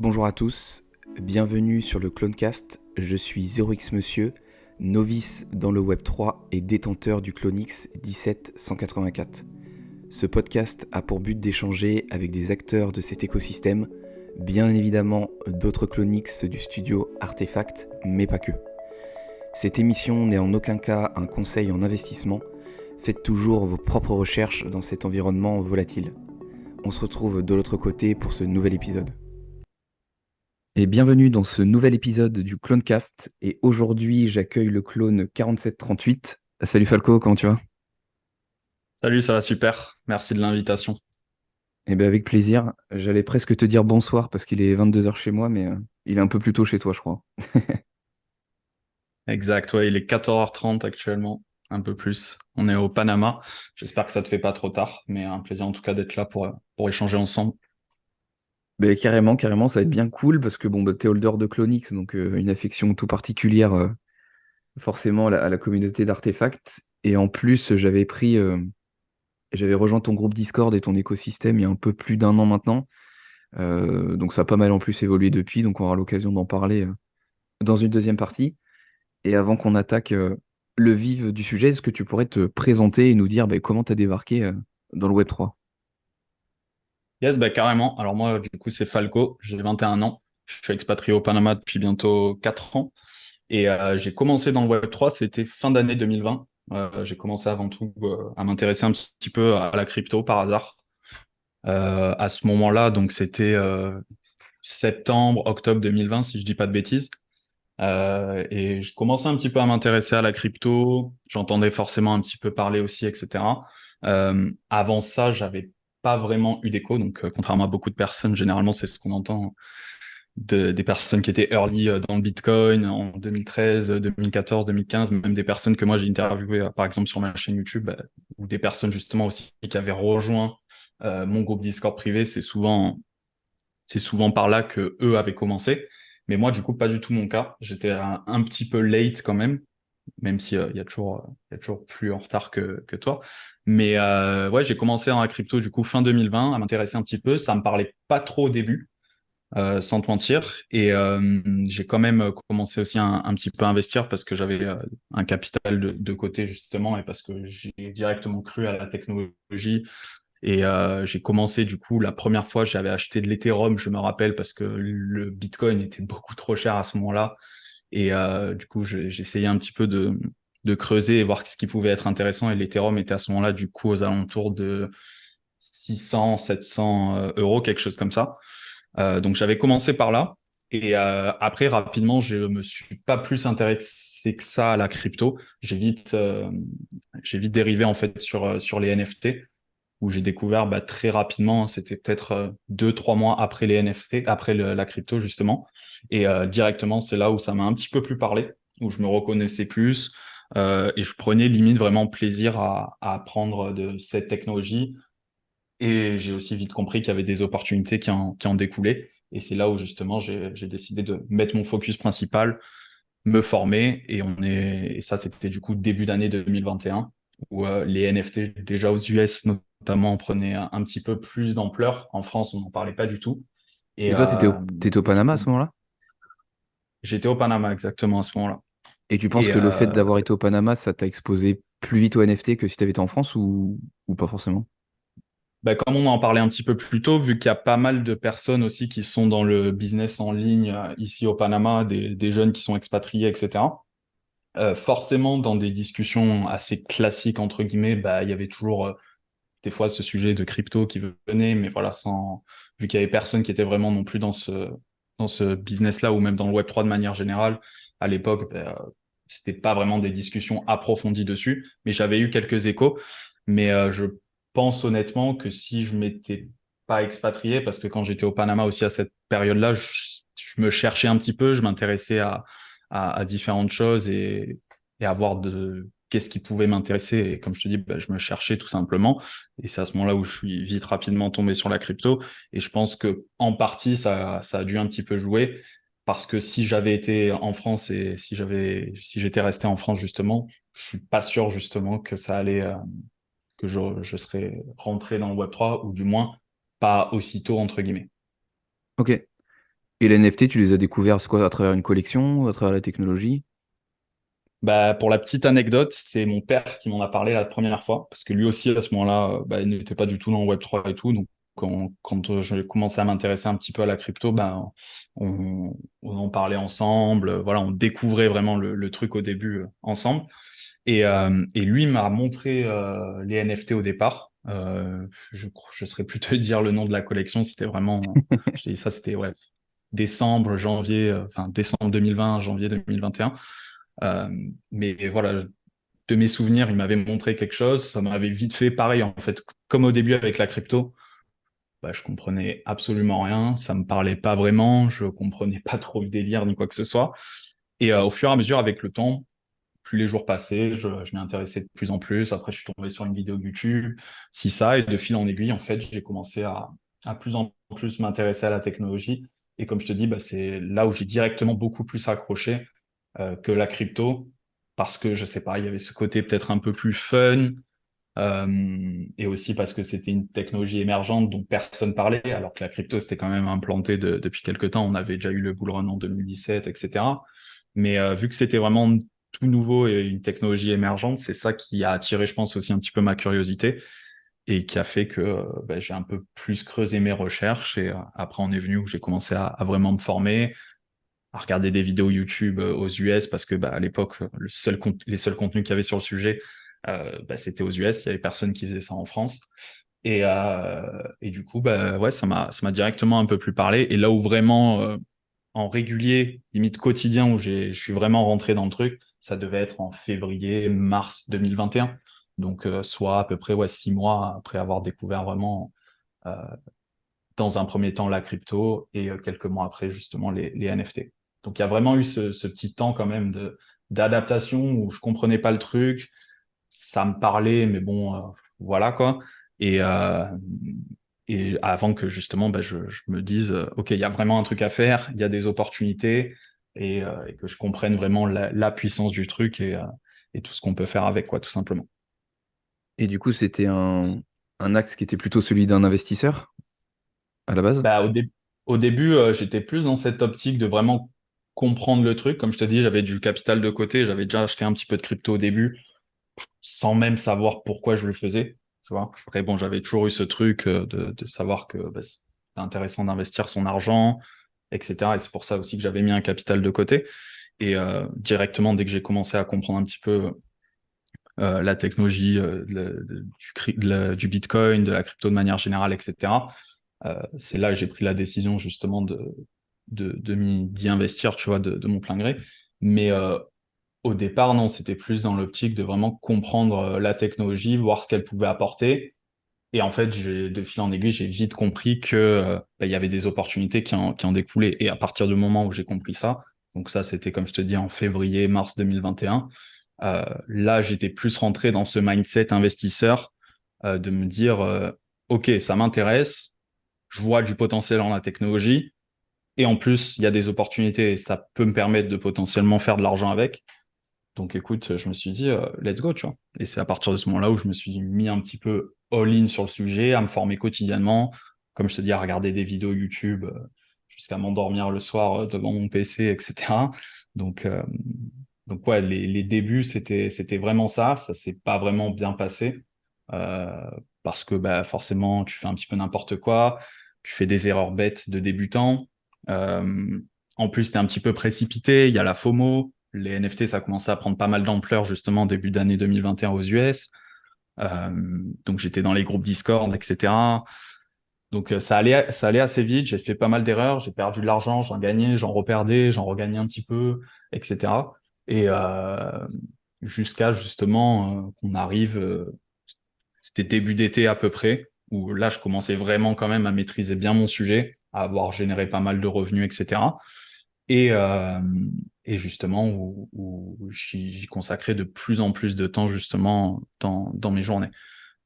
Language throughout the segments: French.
Bonjour à tous, bienvenue sur le Clonecast. Je suis 0x Monsieur, novice dans le Web3 et détenteur du Clonix 17184. Ce podcast a pour but d'échanger avec des acteurs de cet écosystème, bien évidemment d'autres Clonix du studio Artefact, mais pas que. Cette émission n'est en aucun cas un conseil en investissement, faites toujours vos propres recherches dans cet environnement volatile. On se retrouve de l'autre côté pour ce nouvel épisode. Et bienvenue dans ce nouvel épisode du Clonecast. Et aujourd'hui, j'accueille le clone 4738. Salut Falco, comment tu vas? Salut, ça va super. Merci de l'invitation. Eh bien, avec plaisir. J'allais presque te dire bonsoir parce qu'il est 22h chez moi, mais il est un peu plus tôt chez toi, je crois. Exact, ouais, il est 14h30 actuellement, un peu plus. On est au Panama. J'espère que ça te fait pas trop tard, mais un plaisir en tout cas d'être là pour échanger ensemble. Ben, carrément, carrément, ça va être bien cool parce que bon, bah, t'es holder de Clonix, donc une affection tout particulière forcément à la communauté d'artefacts. Et en plus, j'avais rejoint ton groupe Discord et ton écosystème il y a un peu plus d'un an maintenant. Donc ça a pas mal en plus évolué depuis, donc on aura l'occasion d'en parler dans une deuxième partie. Et avant qu'on attaque le vif du sujet, est-ce que tu pourrais te présenter et nous dire comment tu as débarqué dans le Web3? Yes, bah carrément. Alors moi, du coup, c'est Falco, j'ai 21 ans. Je suis expatrié au Panama depuis bientôt 4 ans. Et j'ai commencé dans le Web3, c'était fin d'année 2020. J'ai commencé avant tout à m'intéresser un petit peu à la crypto par hasard. À ce moment-là, donc c'était septembre, octobre 2020, si je dis pas de bêtises. Et je commençais un petit peu à m'intéresser à la crypto. J'entendais forcément un petit peu parler aussi, etc. Avant ça, j'avais pas vraiment eu d'écho. Donc, contrairement à beaucoup de personnes, généralement, c'est ce qu'on entend des personnes qui étaient early dans le Bitcoin en 2013, 2014, 2015, même des personnes que moi j'ai interviewées, par exemple, sur ma chaîne YouTube, ou des personnes justement aussi qui avaient rejoint mon groupe Discord privé. C'est souvent par là que eux avaient commencé. Mais moi, du coup, pas du tout mon cas. J'étais un petit peu late quand même si il y a toujours plus en retard que toi. Mais ouais, j'ai commencé dans la crypto du coup fin 2020 à m'intéresser un petit peu. Ça me parlait pas trop au début, sans te mentir. Et j'ai quand même commencé aussi un petit peu à investir parce que j'avais un capital de côté justement et parce que j'ai directement cru à la technologie et j'ai commencé du coup la première fois, j'avais acheté de l'Ethereum, je me rappelle, parce que le Bitcoin était beaucoup trop cher à ce moment-là. Et du coup, j'essayais un petit peu de creuser et voir ce qui pouvait être intéressant. Et l'Ethereum était à ce moment-là du coup aux alentours de 600, 700 euros, quelque chose comme ça. Donc j'avais commencé par là. Et après, rapidement, je me suis pas plus intéressé que ça à la crypto. J'ai vite dérivé en fait sur les NFT où j'ai découvert très rapidement, c'était peut-être 2, 3 mois après les NFT, après la crypto justement, et directement c'est là où ça m'a un petit peu plus parlé, où je me reconnaissais plus et je prenais limite vraiment plaisir à apprendre de cette technologie. Et j'ai aussi vite compris qu'il y avait des opportunités qui en découlaient. Et c'est là où justement j'ai décidé de mettre mon focus principal, me former, et ça c'était du coup début d'année 2021 où les NFT déjà aux US notamment prenaient un petit peu plus d'ampleur. En France, on n'en parlait pas du tout. Et, Et toi, t'étais au et du Panama à coup, ce moment-là? j'étais au Panama exactement à ce moment-là. Et tu penses Et que le fait d'avoir été au Panama, ça t'a exposé plus vite au NFT que si t'avais été en France ou pas forcément? comme on en parlait un petit peu plus tôt, vu qu'il y a pas mal de personnes aussi qui sont dans le business en ligne ici au Panama, des jeunes qui sont expatriés, etc. Forcément, dans des discussions assez classiques, entre guillemets, il y avait toujours des fois ce sujet de crypto qui venait, mais voilà, vu qu'il y avait personne qui était vraiment non plus dans ce business-là, ou même dans le Web3 de manière générale, à l'époque, c'était pas vraiment des discussions approfondies dessus, mais j'avais eu quelques échos. Mais je pense honnêtement que si je m'étais pas expatrié, parce que quand j'étais au Panama aussi à cette période-là, je me cherchais un petit peu, je m'intéressais à différentes choses et à voir qu'est-ce qui pouvait m'intéresser. Et comme je te dis, je me cherchais tout simplement. Et c'est à ce moment-là où je suis vite rapidement tombé sur la crypto. Et je pense que en partie, ça a dû un petit peu jouer. Parce que si j'avais été en France et si j'étais resté en France justement, je suis pas sûr justement que ça allait, que je serais rentré dans le Web3 ou du moins pas aussitôt entre guillemets. Ok. Et les NFT, tu les as découverts, c'est quoi, à travers une collection, à travers la technologie? Bah, pour la petite anecdote, c'est mon père qui m'en a parlé la première fois, parce que lui aussi, à ce moment-là, bah, il n'était pas du tout dans le Web3 et tout. Donc, quand j'ai commencé à m'intéresser un petit peu à la crypto, bah, on en parlait ensemble. Voilà, on découvrait vraiment le truc au début ensemble. Et lui m'a montré les NFT au départ. Je serais plus te dire le nom de la collection. C'était vraiment, je te dis ça, c'était ouais, décembre, janvier, enfin décembre 2020, janvier 2021. Euh, mais voilà, de mes souvenirs, il m'avait montré quelque chose. Ça m'avait vite fait pareil en fait, comme au début avec la crypto. Bah, je comprenais absolument rien. Ça me parlait pas vraiment. Je comprenais pas trop le délire ni quoi que ce soit. Et au fur et à mesure, avec le temps plus les jours passaient, je m'y intéressais de plus en plus. Après, je suis tombé sur une vidéo YouTube, si ça, et de fil en aiguille, en fait, j'ai commencé à plus en plus m'intéresser à la technologie. Et comme je te dis, bah, c'est là où j'ai directement beaucoup plus accroché que la crypto, parce que je sais pas, il y avait ce côté peut-être un peu plus fun, et aussi parce que c'était une technologie émergente dont personne parlait, alors que la crypto c'était quand même implanté depuis quelques temps. On avait déjà eu le bull run en 2017, etc. Mais vu que c'était vraiment tout nouveau et une technologie émergente, c'est ça qui a attiré, je pense, aussi un petit peu ma curiosité et qui a fait que bah, j'ai un peu plus creusé mes recherches. Et après, on est venu où j'ai commencé à vraiment me former, à regarder des vidéos YouTube aux US parce que bah, à l'époque, les seuls contenus qu'il y avait sur le sujet, bah, c'était aux US. Il y avait personne qui faisait ça en France. Et du coup, bah, ouais, ça m'a directement un peu plus parlé. Et là où vraiment, en régulier, limite quotidien, où je suis vraiment rentré dans le truc, ça devait être en février, mars 2021. Donc, soit à peu près ouais, 6 mois après avoir découvert vraiment, euh, dans un premier temps, la crypto et quelques mois après, justement, les NFT. Donc, il y a vraiment eu ce petit temps quand même d'adaptation où je comprenais pas le truc, ça me parlait, mais bon, voilà quoi. Et, euh, et avant que justement, bah, je me dise, OK, il y a vraiment un truc à faire, il y a des opportunités, et que je comprenne vraiment la puissance du truc et tout ce qu'on peut faire avec, quoi, tout simplement. Et du coup, c'était un axe qui était plutôt celui d'un investisseur, à la base? Bah, au début, j'étais plus dans cette optique de vraiment comprendre le truc. Comme je te dis, j'avais du capital de côté, j'avais déjà acheté un petit peu de crypto au début, sans même savoir pourquoi je le faisais. Tu vois. Après, bon, j'avais toujours eu ce truc de savoir que bah, c'est intéressant d'investir son argent, etc. Et c'est pour ça aussi que j'avais mis un capital de côté. Et directement, dès que j'ai commencé à comprendre un petit peu la technologie du Bitcoin, de la crypto de manière générale, etc., c'est là que j'ai pris la décision justement d'y investir, tu vois, de mon plein gré. Mais au départ, non, c'était plus dans l'optique de vraiment comprendre la technologie, voir ce qu'elle pouvait apporter. Et en fait, de fil en aiguille, j'ai vite compris que bah, il y avait des opportunités qui en découlaient. Et à partir du moment où j'ai compris ça, donc ça, c'était comme je te dis en février, mars 2021, là, j'étais plus rentré dans ce mindset investisseur de me dire, OK, ça m'intéresse, je vois du potentiel en la technologie, et en plus, il y a des opportunités et ça peut me permettre de potentiellement faire de l'argent avec. Donc écoute, je me suis dit, let's go, tu vois. Et c'est à partir de ce moment-là où je me suis mis un petit peu all-in sur le sujet, à me former quotidiennement, comme je te dis, à regarder des vidéos YouTube jusqu'à m'endormir le soir devant mon PC, etc. Donc, euh, donc ouais, les débuts, c'était vraiment ça. Ça s'est pas vraiment bien passé euh, parce que bah, forcément, tu fais un petit peu n'importe quoi, tu fais des erreurs bêtes de débutant. Euh, En plus, tu es un petit peu précipité, il y a la FOMO. Les NFT, ça a commencé à prendre pas mal d'ampleur justement début d'année 2021 aux US. Euh, donc j'étais dans les groupes Discord, etc. Donc ça allait assez vite. J'ai fait pas mal d'erreurs. J'ai perdu de l'argent, j'en gagnais, j'en reperdais, j'en regagnais un petit peu, etc. Et jusqu'à justement qu'on arrive, c'était début d'été à peu près, où là je commençais vraiment quand même à maîtriser bien mon sujet, à avoir généré pas mal de revenus, etc. Et, euh, et justement où j'y consacrais de plus en plus de temps justement dans mes journées.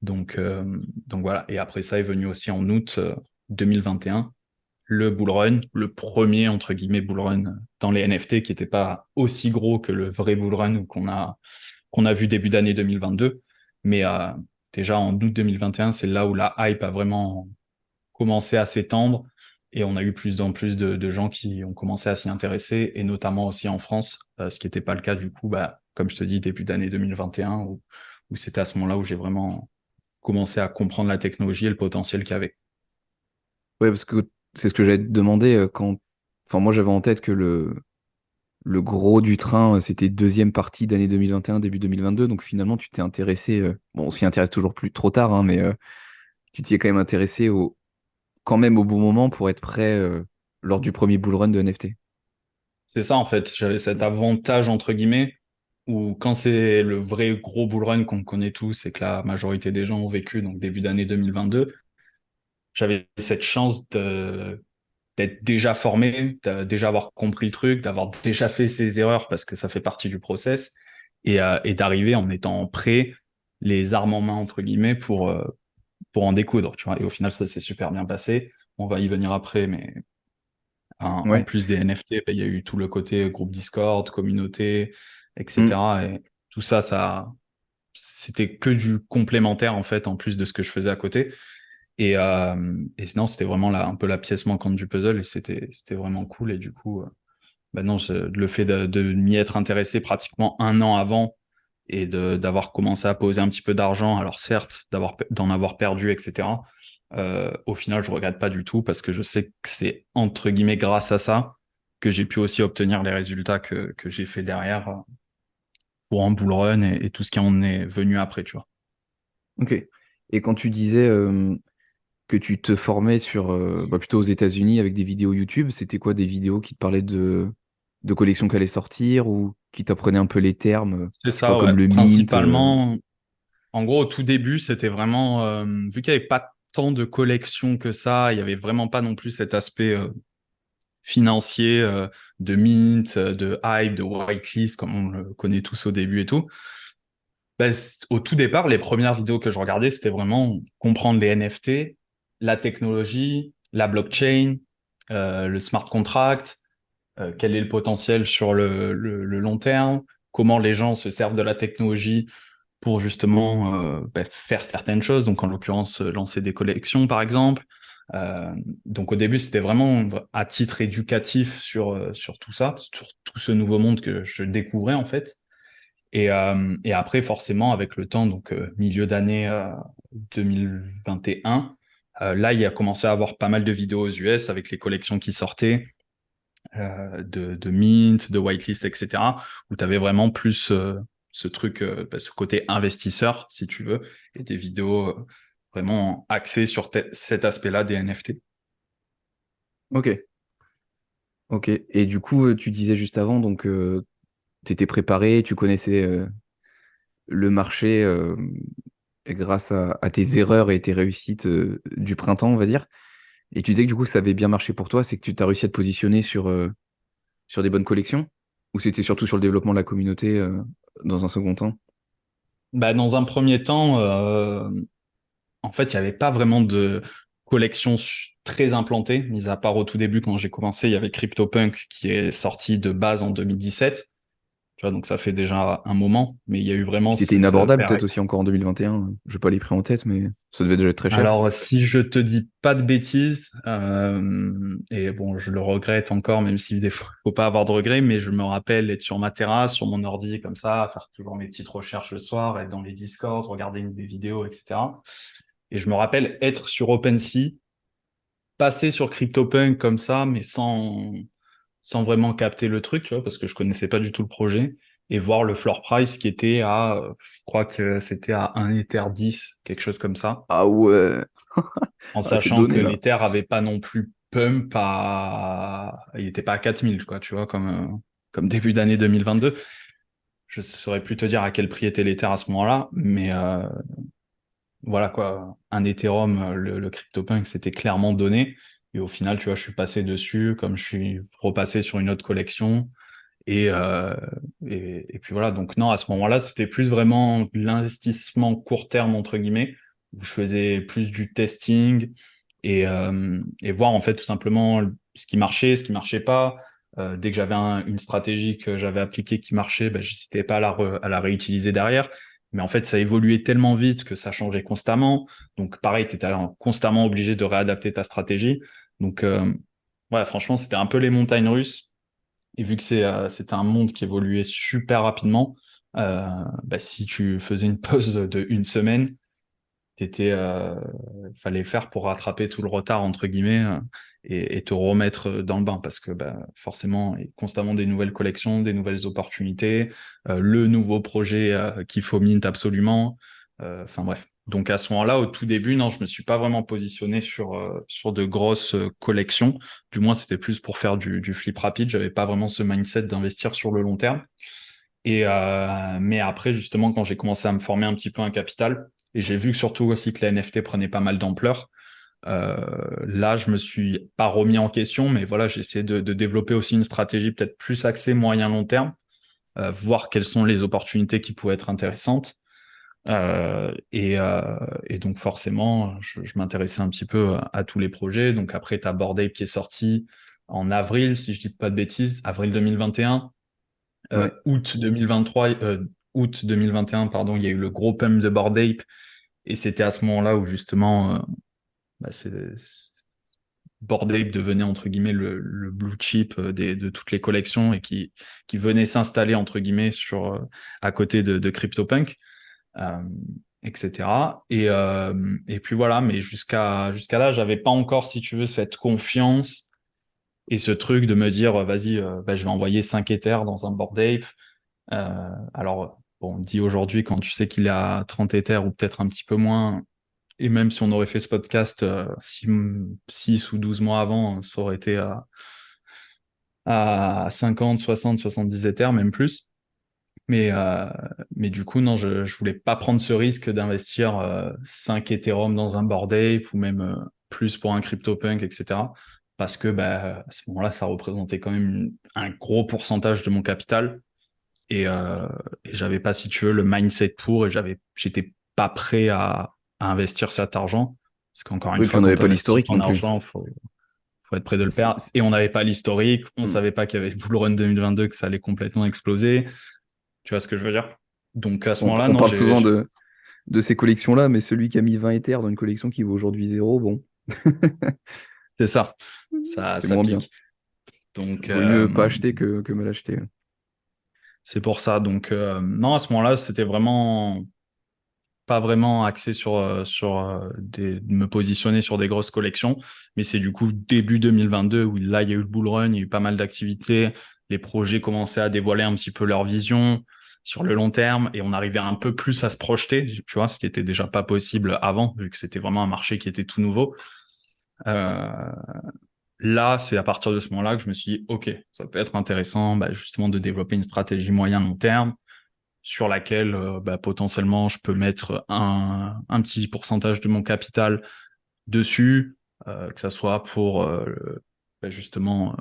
Donc voilà. Et après ça est venu aussi en août 2021, le bull run, le premier entre guillemets bull run dans les NFT qui n'était pas aussi gros que le vrai bull run qu'on a vu début d'année 2022. Mais déjà en août 2021, c'est là où la hype a vraiment commencé à s'étendre. Et on a eu plus en plus de gens qui ont commencé à s'y intéresser, et notamment aussi en France, ce qui n'était pas le cas du coup, comme je te dis, début d'année 2021, où c'était à ce moment-là où j'ai vraiment commencé à comprendre la technologie et le potentiel qu'il y avait. Ouais, parce que c'est ce que j'allais te demander quand. Enfin, moi, j'avais en tête que le gros du train, c'était deuxième partie d'année 2021, début 2022. Donc finalement, tu t'es intéressé. Bon, on s'y intéresse toujours plus trop tard, hein, mais tu t'y es quand même intéressé quand même au bon moment pour être prêt lors du premier bull run de NFT. C'est ça en fait, j'avais cet avantage entre guillemets, où quand c'est le vrai gros bull run qu'on connaît tous et que la majorité des gens ont vécu, donc début d'année 2022, j'avais cette chance d'être déjà formé, de déjà avoir compris le truc, d'avoir déjà fait ses erreurs parce que ça fait partie du process et d'arriver en étant prêt, les armes en main entre guillemets pour en découdre, tu vois. Et au final, ça s'est super bien passé. On va y venir après, mais en Ouais. plus des NFT, il y a eu tout le côté groupe Discord, communauté, Mm. etc. Et tout ça, c'était que du complémentaire en fait, en plus de ce que je faisais à côté. Et sinon, c'était vraiment un peu la pièce manquante du puzzle et c'était vraiment cool. Et du coup, non, le fait de m'y être intéressé pratiquement un an avant et d'avoir commencé à poser un petit peu d'argent, alors certes, d'en avoir perdu, etc. Au final, je regrette pas du tout parce que je sais que c'est entre guillemets grâce à ça que j'ai pu aussi obtenir les résultats que j'ai fait derrière pour un bull run et tout ce qui en est venu après, tu vois. Ok. Et quand tu disais que tu te formais plutôt aux États-Unis avec des vidéos YouTube, c'était quoi des vidéos qui te parlaient de collections qui allaient sortir ou qui t'apprenaient un peu les termes, C'est je sais pas, ça, ouais. comme le mint. Principalement, en gros, au tout début, c'était vraiment, vu qu'il n'y avait pas tant de collections que ça, il n'y avait vraiment pas non plus cet aspect financier de mint, de hype, de whitelist, comme on le connaît tous au début et tout. Au tout départ, les premières vidéos que je regardais, c'était vraiment comprendre les NFT, la technologie, la blockchain, le smart contract, quel est le potentiel sur le long terme, comment les gens se servent de la technologie pour justement faire certaines choses, donc en l'occurrence lancer des collections par exemple. Donc au début, c'était vraiment à titre éducatif sur tout ça, sur tout ce nouveau monde que je découvrais en fait. Et après, forcément, avec le temps, donc milieu d'année 2021, là, il a commencé à avoir pas mal de vidéos aux US avec les collections qui sortaient, de Mint, de Whitelist, etc., où tu avais vraiment plus ce truc, ce côté investisseur, si tu veux, et des vidéos vraiment axées sur cet aspect-là des NFT. Ok, ok. Et du coup, tu disais juste avant, donc tu étais préparé, tu connaissais le marché grâce à tes erreurs et tes réussites du printemps, on va dire. Et tu disais que du coup, ça avait bien marché pour toi, c'est que tu t'as réussi à te positionner sur des bonnes collections? Ou c'était surtout sur le développement de la communauté dans un second temps? Dans un premier temps, en fait, il n'y avait pas vraiment de collection très implantée, mis à part au tout début quand j'ai commencé, il y avait CryptoPunk qui est sorti de base en 2017. Tu vois, donc ça fait déjà un moment, mais il y a eu vraiment Puis c'était cette inabordable période. peut-être aussi encore en 2021. Je n'ai pas les prix en tête, mais ça devait déjà être très cher. Alors, si je te dis pas de bêtises, et bon, je le regrette encore, même si des fois, faut pas avoir de regrets, mais je me rappelle être sur ma terrasse, sur mon ordi, comme ça, faire toujours mes petites recherches le soir, être dans les Discord, regarder des vidéos, etc. Et je me rappelle être sur OpenSea, passer sur CryptoPunk comme ça, mais sans vraiment capter le truc, tu vois, parce que je connaissais pas du tout le projet, et voir le floor price qui était je crois que c'était à 1 Ether 10, quelque chose comme ça, Ah ouais, en ah, c'est sachant que donné là. l'Ether avait pas non plus pump il était pas à 4000, quoi, tu vois, comme début d'année 2022. Je saurais plus te dire à quel prix était l'Ether à ce moment-là, mais voilà quoi, un Ethereum, le CryptoPunk, c'était clairement donné. Et au final, tu vois, je suis passé dessus, comme je suis repassé sur une autre collection. Et, euh, et puis voilà, donc non, à ce moment-là, c'était plus vraiment de l'investissement court terme, entre guillemets, où je faisais plus du testing et voir en fait tout simplement ce qui marchait pas. Dès que j'avais une stratégie que j'avais appliquée qui marchait, ben, je n'hésitais pas à la réutiliser derrière. Mais en fait, ça évoluait tellement vite que ça changeait constamment. Donc pareil, tu étais constamment obligé de réadapter ta stratégie. Donc, ouais, franchement, c'était un peu les montagnes russes. Et vu que c'était un monde qui évoluait super rapidement, bah, si tu faisais une pause de une semaine, fallait faire pour rattraper tout le retard, entre guillemets, et te remettre dans le bain parce que bah, forcément, il y a constamment des nouvelles collections, des nouvelles opportunités, le nouveau projet qu'il faut mint absolument. Enfin bref. Donc à ce moment-là, au tout début, non, je me suis pas vraiment positionné sur de grosses collections. Du moins, c'était plus pour faire du flip rapide. J'avais pas vraiment ce mindset d'investir sur le long terme. Mais après, justement, quand j'ai commencé à me former un petit peu un capital, et j'ai vu que surtout aussi que les NFT prenaient pas mal d'ampleur, là, je me suis pas remis en question, mais voilà, j'ai essayé de développer aussi une stratégie peut-être plus axée moyen-long terme, voir quelles sont les opportunités qui pourraient être intéressantes. Et donc forcément, je m'intéressais un petit peu à tous les projets. Donc après, tu as Bored Ape qui est sorti en avril, si je dis pas de bêtises, avril 2021. Ouais. Août 2023, août 2021, pardon, il y a eu le gros pump de Bored Ape, et c'était à ce moment-là où justement, bah, Bored Ape devenait entre guillemets le blue chip de toutes les collections et qui venait s'installer entre guillemets à côté de CryptoPunk, euh, etc. Et puis voilà, mais jusqu'à là, j'avais pas encore, si tu veux, cette confiance et ce truc de me dire, vas-y, bah, je vais envoyer 5 Ethers dans un Bored Ape. Alors, bon, on dit aujourd'hui, quand tu sais qu'il est à 30 Ethers ou peut-être un petit peu moins, et même si on aurait fait ce podcast 6 ou 12 mois avant, ça aurait été à 50, 60, 70 Ethers, même plus. Mais, euh, mais du coup, non, je voulais pas prendre ce risque d'investir 5 Ethereum dans un Bored Ape ou même plus pour un CryptoPunk, etc. Parce que bah, à ce moment-là, ça représentait quand même un gros pourcentage de mon capital. Et, euh, et j'avais pas, si tu veux, le mindset pour, et j'étais pas prêt à investir cet argent. Parce qu'encore une Oui, puis fois, on quand n'avait tu pas investis l'historique ton non plus. argent, faut être prêt de le C'est- perdre. c'est- Et on c'est- n'avait pas l'historique, on Hmm. savait pas qu'il y avait le Bull Run 2022, que ça allait complètement exploser. Tu vois ce que je veux dire? Donc à ce moment-là, On non, parle souvent de ces collections-là, mais celui qui a mis 20 Ethers dans une collection qui vaut aujourd'hui zéro, bon, c'est ça. Ça, c'est ça moins bien. pique. Donc Vaut mieux pas acheter que mal acheter. c'est pour ça. Donc non, à ce moment-là, c'était vraiment pas vraiment axé de me positionner sur des grosses collections, mais c'est du coup début 2022 où là il y a eu le bull run, il y a eu pas mal d'activités, les projets commençaient à dévoiler un petit peu leur vision sur le long terme et on arrivait un peu plus à se projeter, tu vois, ce qui était déjà pas possible avant vu que c'était vraiment un marché qui était tout nouveau. Euh, Là, c'est à partir de ce moment-là que je me suis dit, ok, ça peut être intéressant, bah, justement de développer une stratégie moyen-long terme sur laquelle bah, potentiellement je peux mettre un petit pourcentage de mon capital dessus, que ça soit pour bah, justement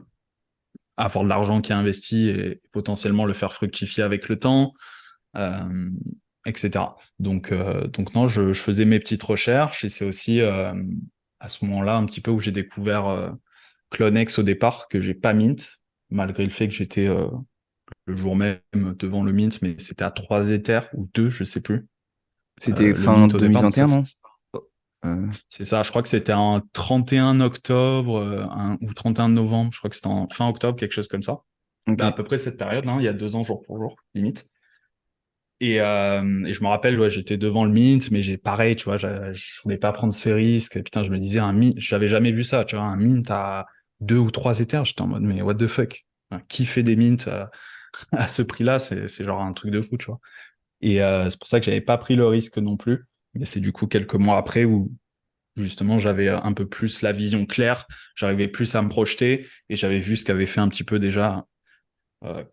avoir de l'argent qui est investi et potentiellement le faire fructifier avec le temps, euh, etc. Donc non, je faisais mes petites recherches et c'est aussi à ce moment-là un petit peu où j'ai découvert Clonex au départ, que j'ai pas mint, malgré le fait que j'étais le jour même devant le mint, mais c'était à 3 Ethers ou 2, je sais plus. C'était Le fin mint au départ, donc ça, 2021, non? Euh, c'est ça, je crois que c'était en 31 octobre ou 31 novembre, je crois que c'était en fin octobre, quelque chose comme ça. ok. Bah, à peu près cette période, hein, il y a 2 ans jour pour jour, limite. Et je me rappelle, ouais, j'étais devant le mint, mais j'ai pareil, tu vois, je voulais pas prendre ce risque. Et putain, je me disais, un mint, j'avais jamais vu ça, tu vois, un mint à 2 ou 3 Ethers, j'étais en mode, mais what the fuck? Enfin, qui fait des mints à ce prix-là? C'est genre un truc de fou, tu vois. Et c'est pour ça que j'avais pas pris le risque non plus. Mais c'est du coup quelques mois après où justement j'avais un peu plus la vision claire, j'arrivais plus à me projeter et j'avais vu ce qu'avait fait un petit peu déjà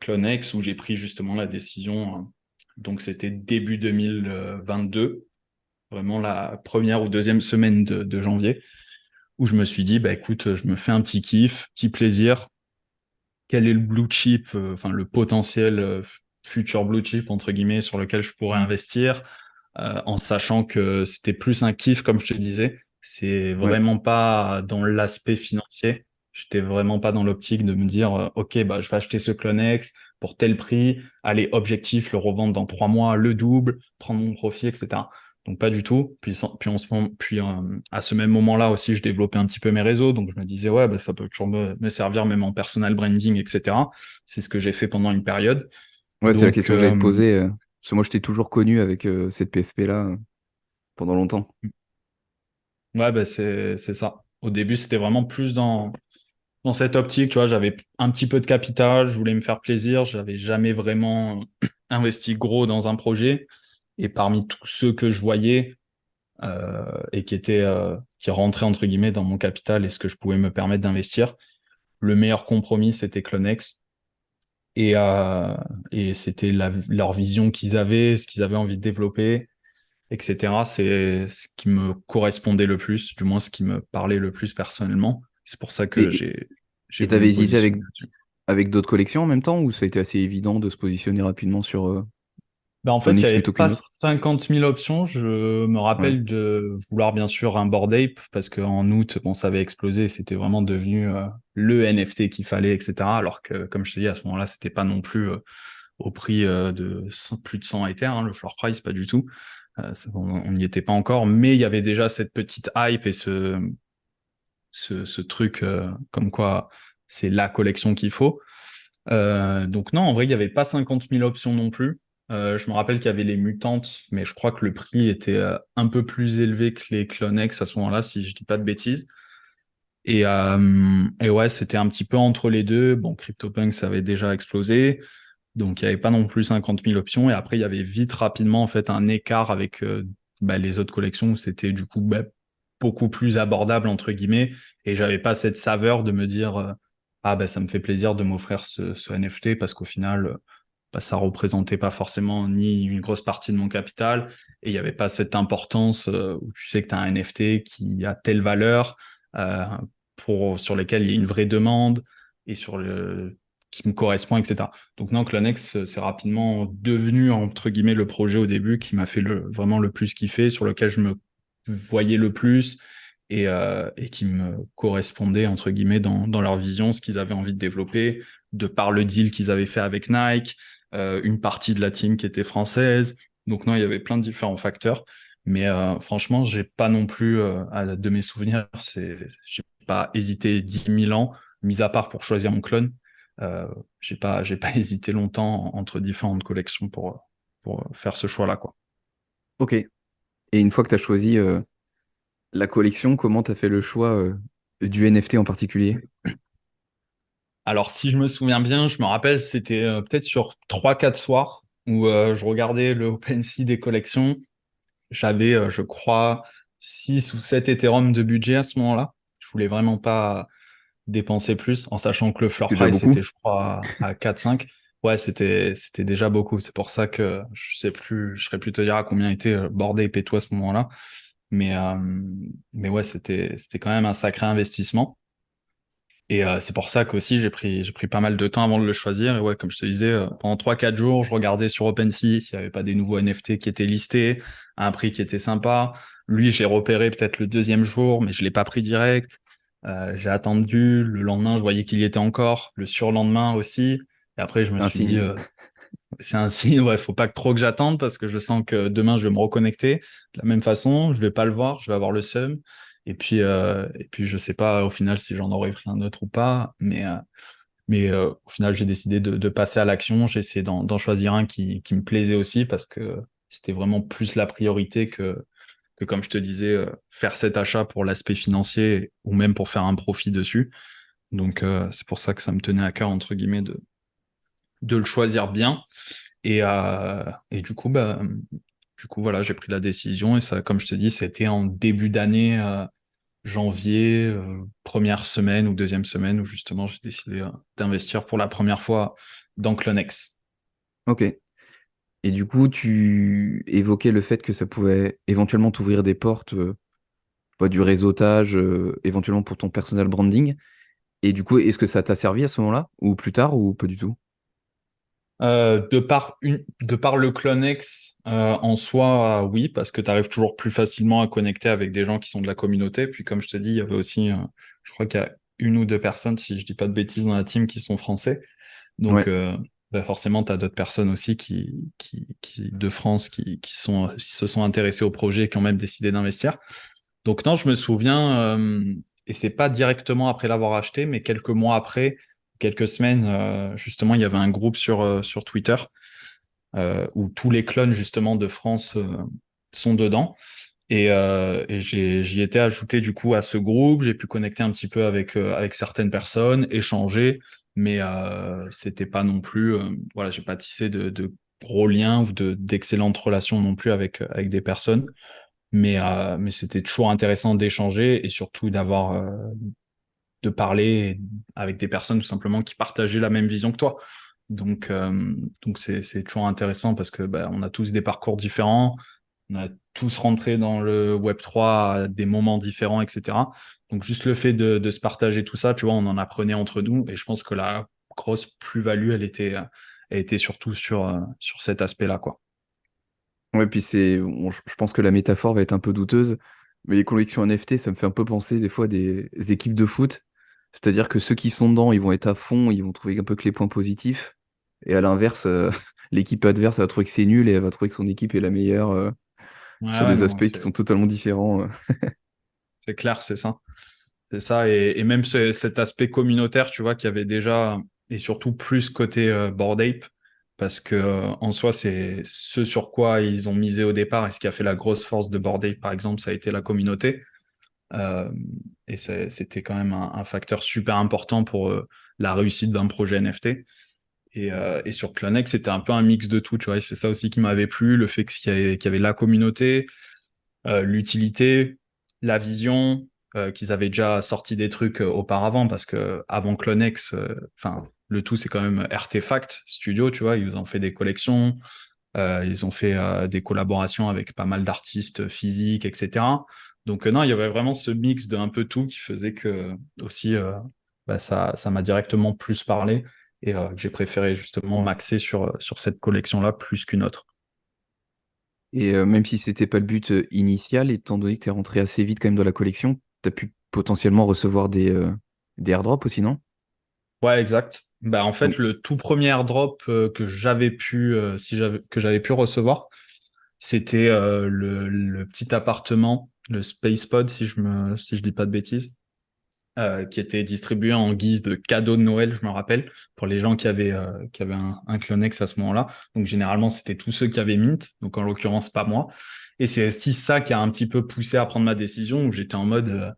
Clonex où j'ai pris justement la décision. Donc c'était début 2022, vraiment la première ou deuxième semaine de janvier, où je me suis dit, bah écoute, je me fais un petit kiff, petit plaisir. Quel est le blue chip, enfin le potentiel futur blue chip entre guillemets sur lequel je pourrais investir, en sachant que c'était plus un kiff comme je te disais. C'est Ouais. vraiment pas dans l'aspect financier. J'étais vraiment pas dans l'optique de me dire, ok, bah je vais acheter ce Clonex pour tel prix, aller objectif le revendre dans 3 mois, le double, prendre mon profit, etc. Donc pas du tout. Puis, à ce même moment-là aussi, je développais un petit peu mes réseaux. Donc je me disais, ouais, bah, ça peut toujours me servir même en personal branding, etc. C'est ce que j'ai fait pendant une période. Ouais, c'est la Donc question que j'allais te poser. Parce que moi, je t'ai toujours connu avec cette PFP-là pendant longtemps. ouais, bah, c'est ça. Au début, c'était vraiment plus dans cette optique. Tu vois, j'avais un petit peu de capital, je voulais me faire plaisir. J'avais jamais vraiment investi gros dans un projet. Et parmi tous ceux que je voyais, et qui rentraient entre guillemets dans mon capital et ce que je pouvais me permettre d'investir. Le meilleur compromis, c'était Clonex. Et, euh, et c'était leur vision qu'ils avaient, ce qu'ils avaient envie de développer, etc. C'est ce qui me correspondait le plus, du moins ce qui me parlait le plus personnellement. C'est pour ça que Et j'ai voulu t'avais me hésité positionner là-dessus. avec d'autres collections en même temps ou ça a été assez évident de se positionner rapidement sur Ben, en fait, il Clonix n'y avait plutôt pas qu'une autre? 50 000 options. Je me Ouais. rappelle de vouloir bien sûr un Bored Ape parce qu'en août, bon, ça avait explosé. C'était vraiment devenu le NFT qu'il fallait, etc. Alors que, comme je te dis, à ce moment-là, c'était pas non plus au prix de plus de 100 Ether, hein, le floor price, pas du tout. On n'y était pas encore, mais il y avait déjà cette petite hype et ce truc comme quoi c'est la collection qu'il faut. Donc non, en vrai, il n'y avait pas 50 000 options non plus. Je me rappelle qu'il y avait les mutantes, mais je crois que le prix était un peu plus élevé que les Clonex à ce moment-là, si je dis pas de bêtises. Et ouais, c'était un petit peu entre les deux. Bon, CryptoPunk, ça avait déjà explosé, donc il n'y avait pas non plus 50 000 options. Et après, il y avait vite, rapidement, en fait, un écart avec les autres collections où c'était du coup beaucoup plus abordable, entre guillemets. Et j'avais pas cette saveur de me dire, ah ça me fait plaisir de m'offrir ce NFT parce qu'au final, ça représentait pas forcément ni une grosse partie de mon capital et il n'y avait pas cette importance où tu sais que tu as un NFT qui a telle valeur euh, sur lequel il y a une vraie demande et qui me correspond, etc. Donc non, Clonex, c'est rapidement devenu entre guillemets le projet au début qui m'a fait vraiment le plus kiffer, sur lequel je me voyais le plus et qui me correspondait entre guillemets dans leur vision, ce qu'ils avaient envie de développer, de par le deal qu'ils avaient fait avec Nike, une partie de la team qui était française. Donc non, il y avait plein de différents facteurs. Mais franchement, j'ai pas non plus, de mes souvenirs, j'ai pas hésité 10 000 ans, mis à part pour choisir mon clone. Euh, j'ai pas hésité longtemps entre différentes collections pour faire ce choix-là, quoi. Ok. Et une fois que tu as choisi la collection, comment tu as fait le choix du NFT en particulier? Alors, si je me souviens bien, je me rappelle, c'était peut-être sur 3 4 soirs où je regardais le OpenSea des collections. J'avais, je crois, 6 ou 7 Ethereum de budget à ce moment-là. Je voulais vraiment pas dépenser plus, en sachant que le C'est floor déjà price beaucoup. était, je crois, à 4 5. Ouais, c'était déjà beaucoup. C'est pour ça que je sais plus, je saurais plus te dire à combien était Bored Ape et tout à ce moment-là. Mais, euh, mais ouais, c'était quand même un sacré investissement. Et c'est pour ça qu'aussi j'ai pris pas mal de temps avant de le choisir. Et ouais, comme je te disais, pendant 3 4 jours, je regardais sur OpenSea s'il n'y avait pas des nouveaux NFT qui étaient listés à un prix qui était sympa. Lui, j'ai repéré peut-être le deuxième jour, mais je l'ai pas pris direct. J'ai attendu. Le lendemain, je voyais qu'il y était encore. Le surlendemain aussi. Et après, je me C'est un suis dit, signe. c'est un signe, ouais, faut pas que trop que j'attende parce que je sens que demain je vais me reconnecter de la même façon, je vais pas le voir, je vais avoir le seum. Et puis je sais pas au final si j'en aurais pris un autre ou pas, mais au final j'ai décidé de passer à l'action. J'ai essayé d'en choisir un qui me plaisait aussi parce que c'était vraiment plus la priorité que comme je te disais, faire cet achat pour l'aspect financier ou même pour faire un profit dessus. Donc c'est pour ça que ça me tenait à cœur entre guillemets de le choisir bien. Et du coup, voilà, j'ai pris la décision et ça, comme je te dis, c'était en début d'année, janvier, première semaine ou deuxième semaine où justement j'ai décidé d'investir pour la première fois dans Clonex. Ok. Et du coup, tu évoquais le fait que ça pouvait éventuellement t'ouvrir des portes, du réseautage, éventuellement pour ton personal branding. Et du coup, est-ce que ça t'a servi à ce moment-là, ou plus tard, ou pas du tout? De par le Clonex en soi, oui, parce que tu arrives toujours plus facilement à connecter avec des gens qui sont de la communauté. Puis comme je te dis, il y avait aussi, je crois qu'il y a une ou deux personnes, si je dis pas de bêtises, dans la team qui sont français. Donc, Ouais. bah forcément, tu as d'autres personnes aussi de France qui se sont intéressées au projet et qui ont même décidé d'investir. Donc non, je me souviens, et c'est pas directement après l'avoir acheté, mais quelques mois après, quelques semaines, justement, il y avait un groupe sur Twitter où tous les clones justement de France sont dedans. Et j'y étais ajouté du coup à ce groupe. J'ai pu connecter un petit peu avec certaines personnes, échanger, mais c'était pas non plus, voilà, j'ai pas tissé de gros liens ou d'excellentes relations non plus avec des personnes. Mais c'était toujours intéressant d'échanger et surtout de parler avec des personnes tout simplement qui partageaient la même vision que toi. Donc, donc c'est toujours intéressant parce que bah, on a tous des parcours différents, on a tous rentré dans le Web3 à des moments différents, etc. Donc juste le fait de se partager tout ça, tu vois, on en apprenait entre nous et je pense que la grosse plus-value, elle était surtout sur cet aspect-là, quoi. Ouais, puis je pense que la métaphore va être un peu douteuse, mais les collections NFT, ça me fait un peu penser des fois à des équipes de foot. C'est-à-dire que ceux qui sont dedans, ils vont être à fond, ils vont trouver un peu que les points positifs. Et à l'inverse, l'équipe adverse, elle va trouver que c'est nul et elle va trouver que son équipe est la meilleure, Ouais, sur ouais, des non, aspects qui sont totalement différents. c'est clair, c'est ça. C'est ça, et même cet aspect communautaire, tu vois, qu'il y avait déjà, et surtout plus côté Bored Ape, parce que en soi, c'est ce sur quoi ils ont misé au départ, et ce qui a fait la grosse force de Bored Ape, par exemple, ça a été la communauté. Euh, et c'était quand même un facteur super important pour la réussite d'un projet NFT. Et sur Clonex, c'était un peu un mix de tout, tu vois, et c'est ça aussi qui m'avait plu, le fait qu'il y avait la communauté, l'utilité, la vision, qu'ils avaient déjà sorti des trucs auparavant, parce que avant Clonex, enfin, le tout c'est quand même Artefact Studio, tu vois, ils ont fait des collections, ils ont fait des collaborations avec pas mal d'artistes physiques, etc. Donc non, il y avait vraiment ce mix de un peu tout qui faisait que aussi bah, ça m'a directement plus parlé et que j'ai préféré justement m'axer sur cette collection-là plus qu'une autre. Et même si c'était pas le but initial, étant donné que tu es rentré assez vite quand même dans la collection, tu as pu potentiellement recevoir des airdrops aussi, non? Ouais, exact. Bah, en fait, Donc, le tout premier airdrop que j'avais pu, que j'avais pu recevoir, c'était le petit appartement, le Spacepod, si je dis pas de bêtises, qui était distribué en guise de cadeau de Noël, je me rappelle, pour les gens qui avaient un Clonex à ce moment-là. Donc, généralement, c'était tous ceux qui avaient Mint, donc en l'occurrence, pas moi. Et c'est aussi ça qui a un petit peu poussé à prendre ma décision, où j'étais en mode,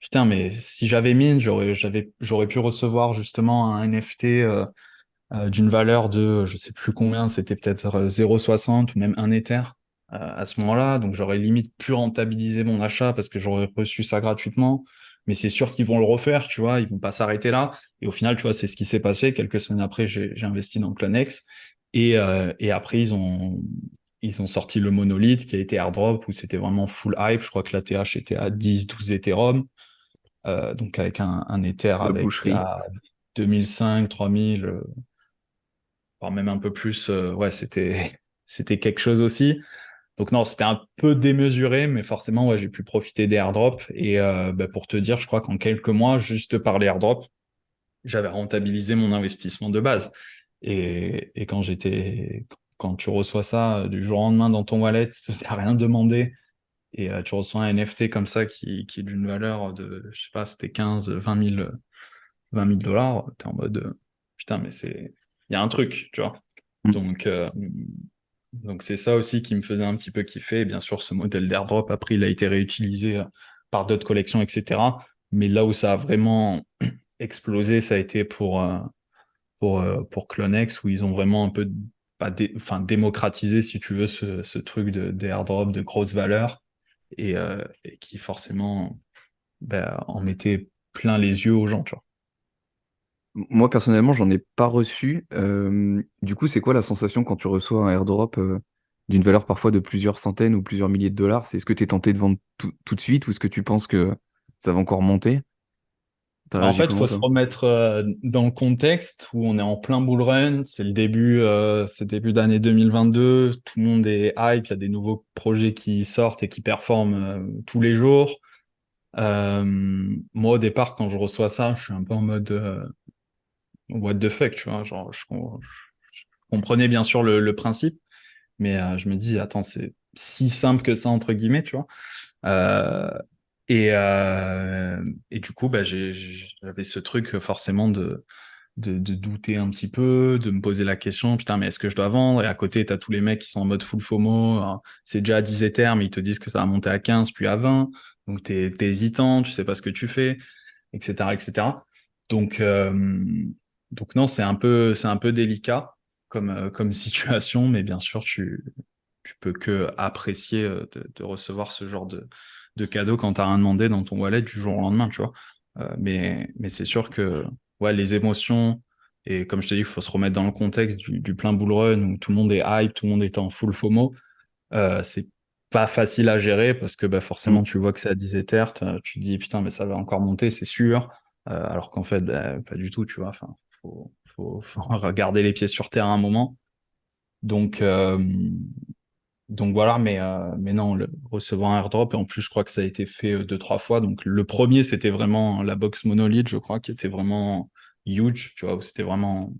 putain, mais si j'avais Mint, j'aurais pu recevoir justement un NFT d'une valeur de, je sais plus combien, c'était peut-être 0,60 ou même un Ether à ce moment-là. Donc j'aurais limite pu rentabiliser mon achat parce que j'aurais reçu ça gratuitement. Mais c'est sûr qu'ils vont le refaire, tu vois, ils vont pas s'arrêter là. Et au final, tu vois, c'est ce qui s'est passé. Quelques semaines après, j'ai investi dans Clonex. Et après, ils ont sorti le monolithe qui a été airdrop où c'était vraiment full hype. Je crois que la TH était à 10, 12 Ethereum. Donc avec un Ether la avec boucherie. à 2005, 3000, voire même un peu plus, ouais, c'était quelque chose aussi. Donc non, c'était un peu démesuré, mais forcément, ouais, j'ai pu profiter des airdrops. Et bah, pour te dire, je crois qu'en quelques mois, juste par les airdrops, j'avais rentabilisé mon investissement de base. Et quand tu reçois ça du jour au lendemain dans ton wallet, tu n'as rien demandé, et tu reçois un NFT comme ça qui est d'une valeur de, je sais pas, c'était 15, 20 000 dollars, t'es en mode, putain, mais il y a un truc, tu vois. Mm. Donc, donc c'est ça aussi qui me faisait un petit peu kiffer. Et bien sûr, ce modèle d'airdrop, après, il a été réutilisé par d'autres collections, etc. Mais là où ça a vraiment explosé, ça a été pour Clonex, où ils ont vraiment un peu pas enfin, démocratisé, si tu veux, ce truc d'airdrop de grosse valeur et qui forcément ben, en mettait plein les yeux aux gens, tu vois. Moi, personnellement, j'en ai pas reçu. Du coup, c'est quoi la sensation quand tu reçois un airdrop d'une valeur parfois de plusieurs centaines ou plusieurs milliers de dollars? Est-ce que tu es tenté de vendre tout de suite ou est-ce que tu penses que ça va encore monter? T'as En réagi fait, il comment, faut se toi? remettre dans le contexte où on est en plein bull run, c'est début d'année 2022, tout le monde est hype, il y a des nouveaux projets qui sortent et qui performent tous les jours. Moi, au départ, quand je reçois ça, je suis un peu en mode what the fuck, tu vois, genre, comprenais bien sûr le principe, mais je me dis, attends, c'est si simple que ça, entre guillemets, tu vois. Euh, et, euh, et du coup, bah, j'avais ce truc forcément de douter un petit peu, de me poser la question, putain, mais est-ce que je dois vendre? Et à côté, t'as tous les mecs qui sont en mode full FOMO, alors, c'est déjà à 10 Ether, mais ils te disent que ça va monter à 15 puis à 20, donc t'es hésitant, tu sais pas ce que tu fais, etc., etc. Donc, non, c'est un peu délicat comme situation, mais bien sûr, tu peux que apprécier de recevoir ce genre de cadeau quand t'as rien demandé dans ton wallet du jour au lendemain, tu vois. Mais c'est sûr que ouais, les émotions, et comme je te dis, il faut se remettre dans le contexte du plein bull run où tout le monde est hype, tout le monde est en full FOMO. C'est pas facile à gérer parce que bah, Mm. forcément, tu vois que c'est à 10 Ether, tu te dis putain, mais ça va encore monter, c'est sûr. Alors qu'en fait, bah, pas du tout, tu vois. Enfin, faut regarder les pieds sur terre à un moment. Donc, euh, donc voilà, mais non, recevoir un airdrop, et en plus, je crois que ça a été fait deux, trois fois. Donc le premier, c'était vraiment la box monolith, je crois, qui était vraiment huge, tu vois, où c'était vraiment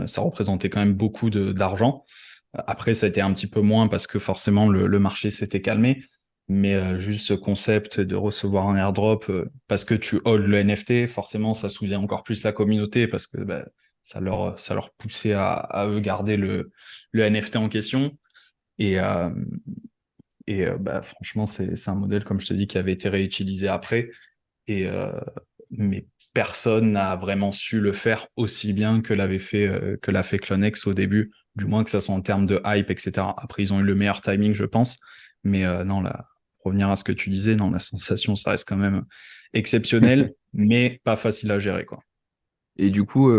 ça représentait quand même beaucoup d'argent. Après, ça a été un petit peu moins parce que forcément, le marché s'était calmé. Mais juste ce concept de recevoir un airdrop parce que tu hold le NFT, forcément, ça soudait encore plus la communauté parce que bah, ça leur poussait à eux garder le NFT en question. Et, euh, bah, franchement, c'est un modèle, comme je te dis, qui avait été réutilisé après. Et, mais personne n'a vraiment su le faire aussi bien que l'a fait Clonex au début, du moins que ça soit en termes de hype, etc. Après, ils ont eu le meilleur timing, je pense. Mais non, là, pour revenir à ce que tu disais, non, la sensation, ça reste quand même exceptionnel, mais pas facile à gérer, quoi. Et du coup,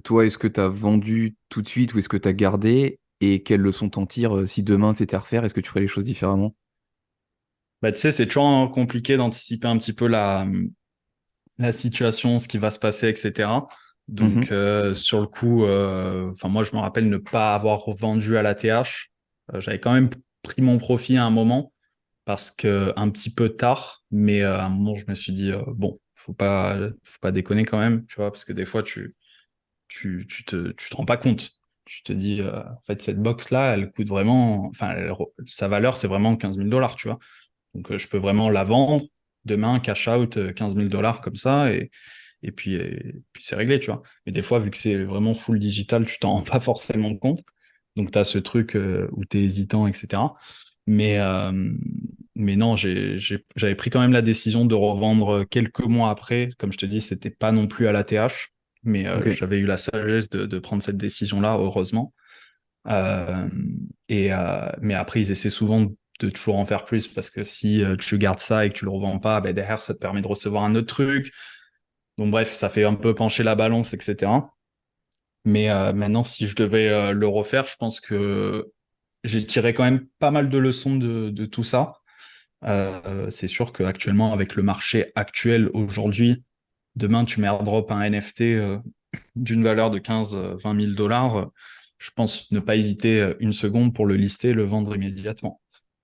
toi, est-ce que tu as vendu tout de suite ou est-ce que tu as gardé? Et quelles leçons t'en tires si demain c'était à refaire? Est-ce que tu ferais les choses différemment? Bah, tu sais, c'est toujours compliqué d'anticiper un petit peu la situation, ce qui va se passer, etc. Mhm. Donc, sur le coup, enfin, moi, je me rappelle ne pas avoir vendu à la TH. J'avais quand même pris mon profit à un moment parce que un petit peu tard, mais à un moment, je me suis dit, bon, faut pas déconner quand même, tu vois, parce que des fois, tu te rends pas compte. Tu te dis, en fait, cette box-là, elle coûte vraiment, enfin, sa valeur, c'est vraiment 15 000 dollars, tu vois. Donc, je peux vraiment la vendre demain, cash out 15 000 dollars comme ça, et puis c'est réglé, tu vois. Mais des fois, vu que c'est vraiment full digital, tu t'en rends pas forcément compte. Donc, tu as ce truc où tu es hésitant, etc. Mais, euh, mais non, j'avais pris quand même la décision de revendre quelques mois après. Comme je te dis, c'était pas non plus à la TH, mais Ok. j'avais eu la sagesse de prendre cette décision-là, heureusement. Euh, mais après, ils essaient souvent de toujours en faire plus parce que si tu gardes ça et que tu le revends pas, ben derrière, ça te permet de recevoir un autre truc. Donc bref, ça fait un peu pencher la balance, etc. Mais maintenant, si je devais le refaire, je pense que j'ai tiré quand même pas mal de leçons de tout ça. C'est sûr qu'actuellement, avec le marché actuel aujourd'hui, demain, tu mets airdrop un NFT d'une valeur de 15-20 000 dollars. Je pense ne pas hésiter une seconde pour le lister et le vendre immédiatement.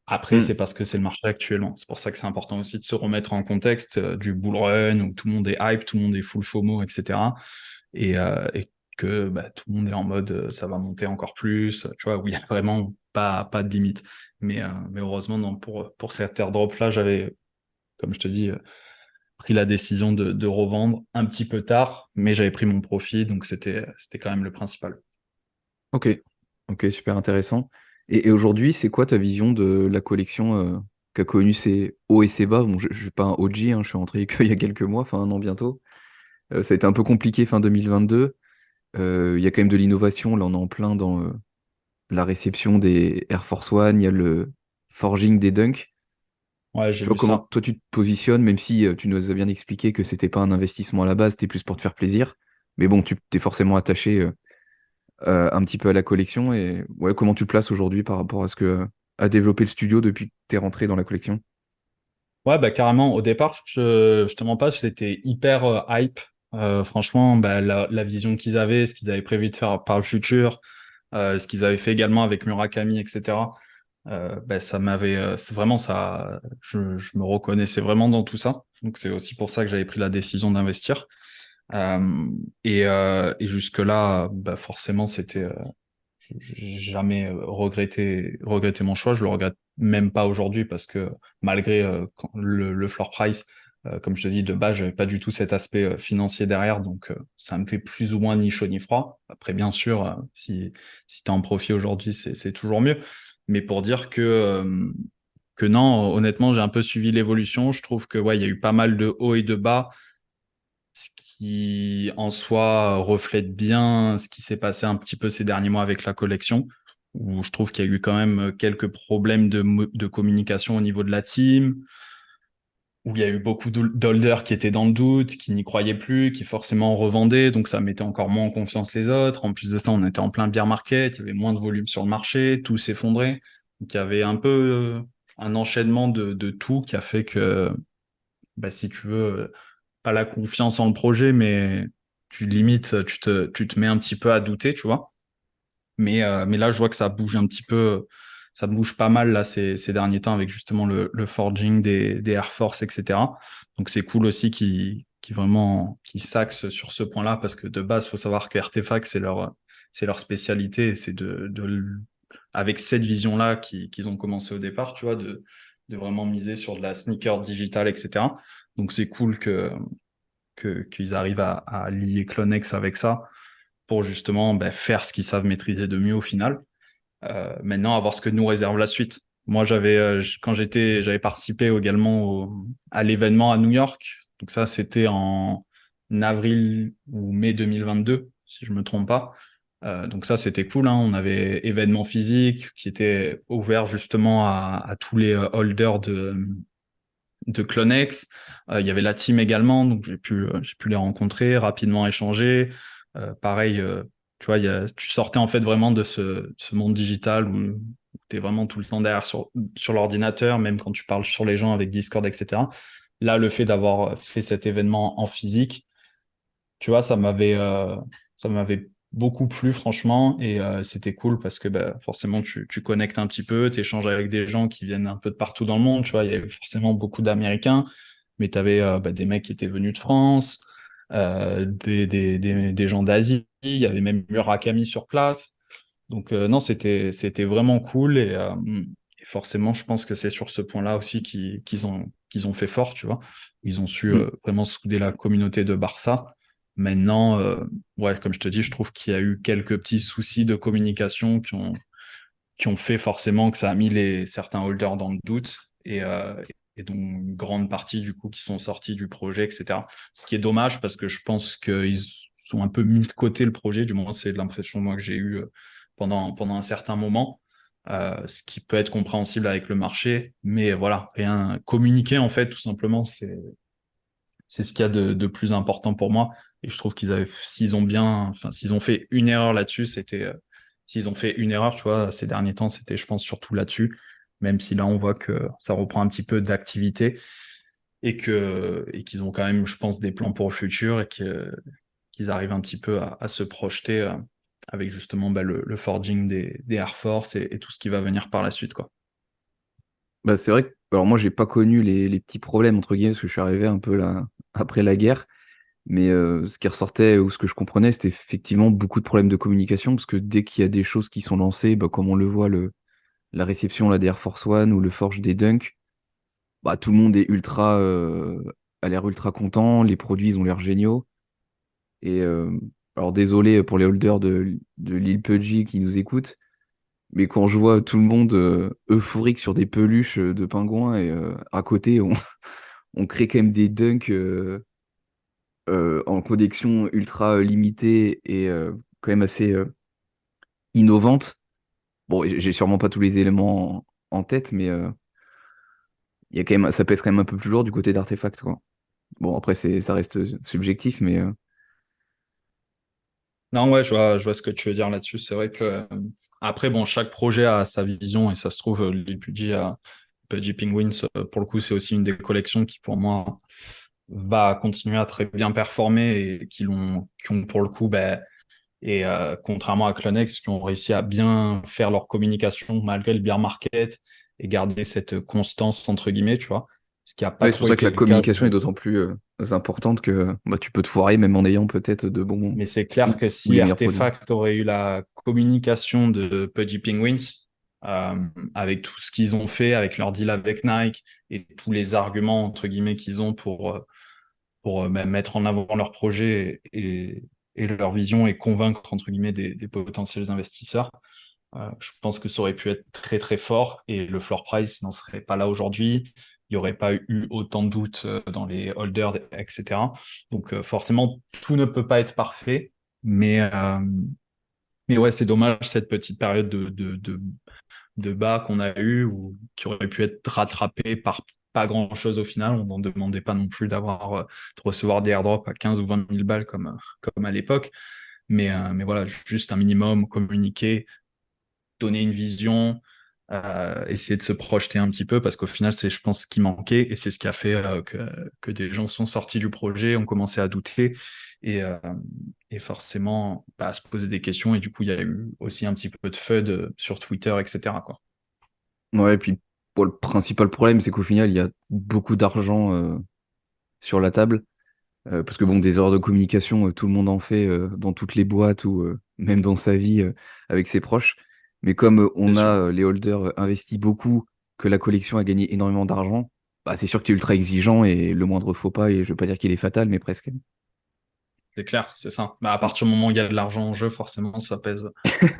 Après, Mm. c'est parce que c'est le marché actuellement. C'est pour ça que c'est important aussi de se remettre en contexte du bull run où tout le monde est hype, tout le monde est full FOMO, etc. Et que bah, tout le monde est en mode ça va monter encore plus, tu vois, où il n'y a vraiment pas de limite. Mais heureusement, non, pour cet airdrop-là, j'avais, comme je te dis, pris la décision de revendre un petit peu tard, mais j'avais pris mon profit, donc c'était quand même le principal. Ok. Ok, super intéressant. Et aujourd'hui, c'est quoi ta vision de la collection qui a connu ses hauts et ses bas? Bon, je ne suis pas un OG, hein, je suis rentré qu'il y a quelques mois, enfin un an bientôt. Ça a été un peu compliqué fin 2022. Il y a quand même de l'innovation, là on est en plein dans la réception des Air Force One, il y a le forging des Dunk. Ouais, j'ai Tu vois vu comment ça. toi tu te positionnes, même si tu nous as bien expliqué que c'était pas un investissement à la base, c'était plus pour te faire plaisir. Mais bon, tu t'es forcément attaché un petit peu à la collection. Et ouais, comment tu te places aujourd'hui par rapport à ce que a développé le studio depuis que t'es rentré dans la collection? Ouais, bah carrément. Au départ, je te mens pas, j'étais hyper hype. Franchement, bah, la vision qu'ils avaient, ce qu'ils avaient prévu de faire par le futur, ce qu'ils avaient fait également avec Murakami, etc. Bah, ça m'avait, c'est vraiment ça. Je me reconnaissais vraiment dans tout ça. Donc c'est aussi pour ça que j'avais pris la décision d'investir. Et jusque-là, bah forcément, j'ai jamais regretté mon choix. Je le regrette même pas aujourd'hui parce que malgré le floor price, comme je te dis, de base, j'avais pas du tout cet aspect financier derrière, donc ça me fait plus ou moins ni chaud ni froid. Après, bien sûr, si tu as un profit aujourd'hui, c'est toujours mieux. Mais pour dire que non, honnêtement, j'ai un peu suivi l'évolution. Je trouve que ouais, il y a eu pas mal de hauts et de bas, ce qui en soi reflète bien ce qui s'est passé un petit peu ces derniers mois avec la collection, où je trouve qu'il y a eu quand même quelques problèmes de communication au niveau de la team, où il y a eu beaucoup d'holders qui étaient dans le doute, qui n'y croyaient plus, qui forcément revendaient, donc ça mettait encore moins en confiance les autres. En plus de ça, on était en plein bear market, il y avait moins de volume sur le marché, tout s'effondrait. Donc il y avait un peu un enchaînement de tout qui a fait que, bah, si tu veux, pas la confiance en le projet, mais tu te mets un petit peu à douter, tu vois. Mais là, je vois que ça bouge un petit peu, ça bouge pas mal là ces derniers temps avec justement le forging des Air Force, etc. Donc c'est cool aussi qui s'axe sur ce point-là parce que de base, faut savoir que RTFAC, c'est leur spécialité et c'est avec cette vision-là qu'ils ont commencé au départ, tu vois, de vraiment miser sur de la sneaker digitale, etc. Donc c'est cool qu'ils arrivent à lier Clonex avec ça pour justement ben, faire ce qu'ils savent maîtriser de mieux au final. Maintenant, à voir ce que nous réserve la suite. Moi, j'avais participé également à l'événement à New York. Donc ça, c'était en avril ou mai 2022, si je me trompe pas. Donc ça, c'était cool, hein. On avait événement physique qui était ouvert justement à tous les holders de Clonex. Il y avait la team également, donc j'ai pu les rencontrer, rapidement échanger. Pareil, tu vois, tu sortais en fait vraiment de ce monde digital où tu es vraiment tout le temps derrière sur l'ordinateur, même quand tu parles sur les gens avec Discord, etc. Là, le fait d'avoir fait cet événement en physique, tu vois, ça m'avait beaucoup plu, franchement, et c'était cool parce que bah, forcément, tu connectes un petit peu, tu échanges avec des gens qui viennent un peu de partout dans le monde, tu vois, il y avait forcément beaucoup d'Américains, mais tu avais bah, des mecs qui étaient venus de France, des gens d'Asie, il y avait même Murakami sur place. Donc non, c'était vraiment cool et forcément, je pense que c'est sur ce point-là aussi qu'ils ont fait fort, tu vois. Ils ont su Mm. vraiment souder la communauté de Barça. Maintenant, ouais, comme je te dis, je trouve qu'il y a eu quelques petits soucis de communication qui ont fait forcément que ça a mis certains holders dans le doute et dont une grande partie du coup qui sont sortis du projet, etc. Ce qui est dommage parce que je pense qu'ils ont un peu mis de côté le projet, du moins c'est l'impression moi que j'ai eue pendant un certain moment, ce qui peut être compréhensible avec le marché, mais voilà, rien communiquer en fait tout simplement, c'est ce qu'il y a de plus important pour moi. Et je trouve s'ils ont fait une erreur là-dessus, s'ils ont fait une erreur, tu vois, ces derniers temps, c'était, je pense, surtout là-dessus. Même si là, on voit que ça reprend un petit peu d'activité et qu'ils ont quand même, je pense, des plans pour le futur qu'ils arrivent un petit peu à se projeter avec justement bah, le forging des Air Force et tout ce qui va venir par la suite, quoi. Bah, c'est vrai que alors moi j'ai pas connu les petits problèmes entre guillemets parce que je suis arrivé un peu là après la guerre, mais ce qui ressortait ou ce que je comprenais c'était effectivement beaucoup de problèmes de communication parce que dès qu'il y a des choses qui sont lancées, bah, comme on le voit la réception là, des Air Force One ou le forge des Dunk, bah, tout le monde est a l'air ultra content, les produits ils ont l'air géniaux et alors désolé pour les holders de Lil Pudgy qui nous écoutent. Mais quand je vois tout le monde euphorique sur des peluches de pingouins et à côté, on crée quand même des dunks en collection ultra limitée et quand même assez innovante. Bon, j'ai sûrement pas tous les éléments en tête, mais il y a quand même, ça pèse quand même un peu plus lourd du côté d'Artefact, quoi. Bon, après, ça reste subjectif, mais Non, ouais, je vois ce que tu veux dire là-dessus. C'est vrai que après, bon, chaque projet a sa vision et ça se trouve, les Pudgy Penguins, pour le coup, c'est aussi une des collections qui, pour moi, va continuer à très bien performer et qui ont pour le coup, ben, contrairement à Clonex, qui ont réussi à bien faire leur communication malgré le bear market et garder cette constance entre guillemets, tu vois. ce qui n'a pas Ouais, c'est pour trop ça que été la le cas. communication est d'autant plus importante que bah, tu peux te foirer même en ayant peut-être de bons Mais c'est clair que ou si les meilleurs produits. Artefact aurait eu la communication de Pudgy Penguins, avec tout ce qu'ils ont fait, avec leur deal avec Nike et tous les arguments, entre guillemets, qu'ils ont pour même mettre en avant leur projet et leur vision et convaincre, entre guillemets, des potentiels investisseurs, je pense que ça aurait pu être très très fort et le floor price n'en serait pas là aujourd'hui. Il n'y aurait pas eu autant de doutes dans les holders, etc. Donc forcément, tout ne peut pas être parfait, mais, euh, mais ouais, c'est dommage cette petite période de bas qu'on a eu ou qui aurait pu être rattrapée par pas grand-chose au final. On n'en demandait pas non plus de recevoir des airdrops à 15 ou 20 000 balles comme à l'époque. Mais voilà, juste un minimum, communiquer, donner une vision, essayer de se projeter un petit peu, parce qu'au final, c'est, je pense, ce qui manquait, et c'est ce qui a fait que des gens sont sortis du projet, ont commencé à douter, et, euh, et forcément bah, à se poser des questions, et du coup, il y a eu aussi un petit peu de FUD sur Twitter, etc., quoi. Ouais, et puis pour le principal problème, c'est qu'au final, il y a beaucoup d'argent sur la table. Parce que bon, des erreurs de communication, tout le monde en fait dans toutes les boîtes ou même dans sa vie avec ses proches. Mais comme C'est on a sûr. les holders investi beaucoup, que la collection a gagné énormément d'argent, bah, c'est sûr que tu es ultra exigeant et le moindre faux pas, et je veux pas dire qu'il est fatal, mais presque. C'est clair, c'est ça. Bah, à partir du moment où il y a de l'argent en jeu, forcément, ça pèse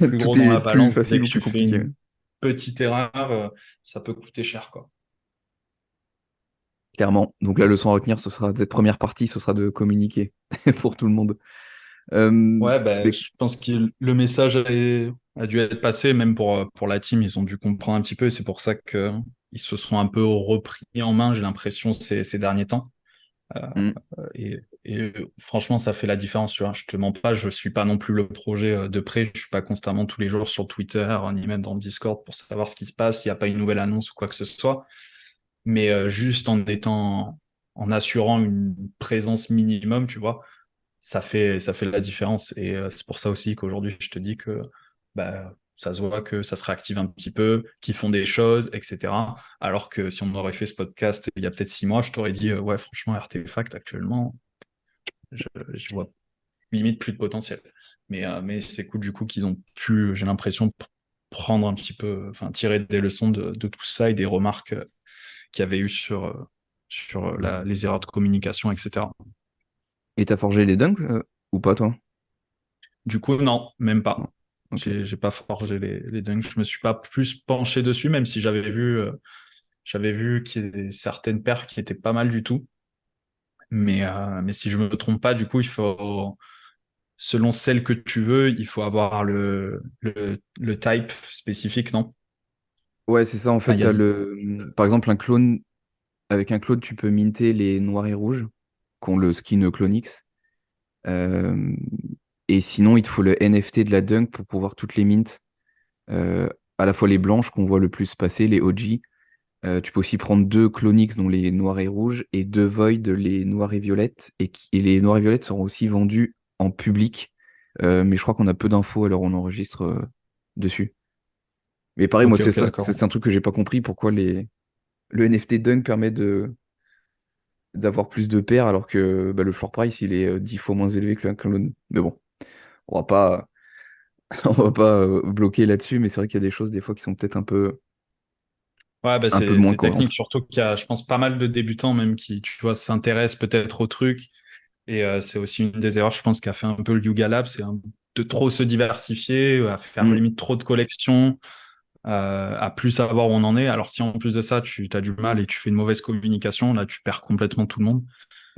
plus gros Tout dans est la plus balance. Dès facile que ou plus tu fais compliqué. une petite erreur, ça peut coûter cher, quoi. Clairement. Donc la leçon à retenir, ce sera cette première partie, ce sera de communiquer pour tout le monde. Ouais, ben, Mais je pense que le message a dû être passé, même pour la team, ils ont dû comprendre un petit peu, et c'est pour ça que ils se sont un peu repris en main, j'ai l'impression, ces derniers temps. Euh, hmm, et franchement, ça fait la différence, tu vois. Je te mens pas, je suis pas non plus le projet de près, je suis pas constamment tous les jours sur Twitter, ni même dans le Discord pour savoir ce qui se passe, il n'y a pas une nouvelle annonce ou quoi que ce soit. Mais juste en assurant une présence minimum, tu vois, ça fait la différence. Et c'est pour ça aussi qu'aujourd'hui, je te dis que bah, ça se voit que ça se réactive un petit peu, qu'ils font des choses, etc. Alors que si on aurait fait ce podcast il y a peut-être 6 mois, je t'aurais dit, ouais, franchement, Artefact, actuellement, je vois limite plus de potentiel. Mais c'est cool du coup qu'ils ont pu, j'ai l'impression, prendre un petit peu, enfin, tirer des leçons de tout ça et des remarques qu'il y avait eu sur les erreurs de communication, etc. et t'as forgé les dunks ou pas, toi? Du coup, non, même Non. pas. Ok. J'ai pas forgé les dunks. Je me suis pas plus penché dessus, même si j'avais vu qu'il y avait certaines paires qui étaient pas mal du tout. Mais si je me trompe pas, du coup, selon celle que tu veux, il faut avoir le type spécifique, non? Ouais, c'est ça. En Enfin, fait, il y a, par exemple, un clone. Avec un clone, tu peux minter les noirs et rouges, qui ont le skin Clonix. Euh, et sinon, il te faut le NFT de la dunk pour pouvoir toutes les mints. Euh, à la fois les blanches qu'on voit le plus passer, les OG. Tu peux aussi prendre deux Clonix, dont les noirs et rouges, et deux Void, les noirs et violettes. Et les noirs et violettes seront aussi vendus en public. Mais je crois qu'on a peu d'infos alors on enregistre dessus. Mais pareil, moi, ok, c'est ok, ça, d'accord. c'est un truc que j'ai pas compris, pourquoi le NFT Dunk permet d'avoir plus de paires alors que bah, le floor price il est 10 fois moins élevé que qu'un clone. Mais bon, on va pas, on va pas bloquer là-dessus, mais c'est vrai qu'il y a des choses des fois qui sont peut-être Ouais, bah un peu moins c'est technique, cohérentes. surtout qu'il y a, je pense, pas mal de débutants même qui, tu vois, s'intéressent peut-être au truc. Et c'est aussi une des erreurs, je pense, qu'a fait un peu le Yuga Lab, c'est de trop se diversifier, à faire Mm, limite trop de collections, à plus savoir où on en est. Alors si en plus de ça, tu as du mal et tu fais une mauvaise communication, là, tu perds complètement tout le monde.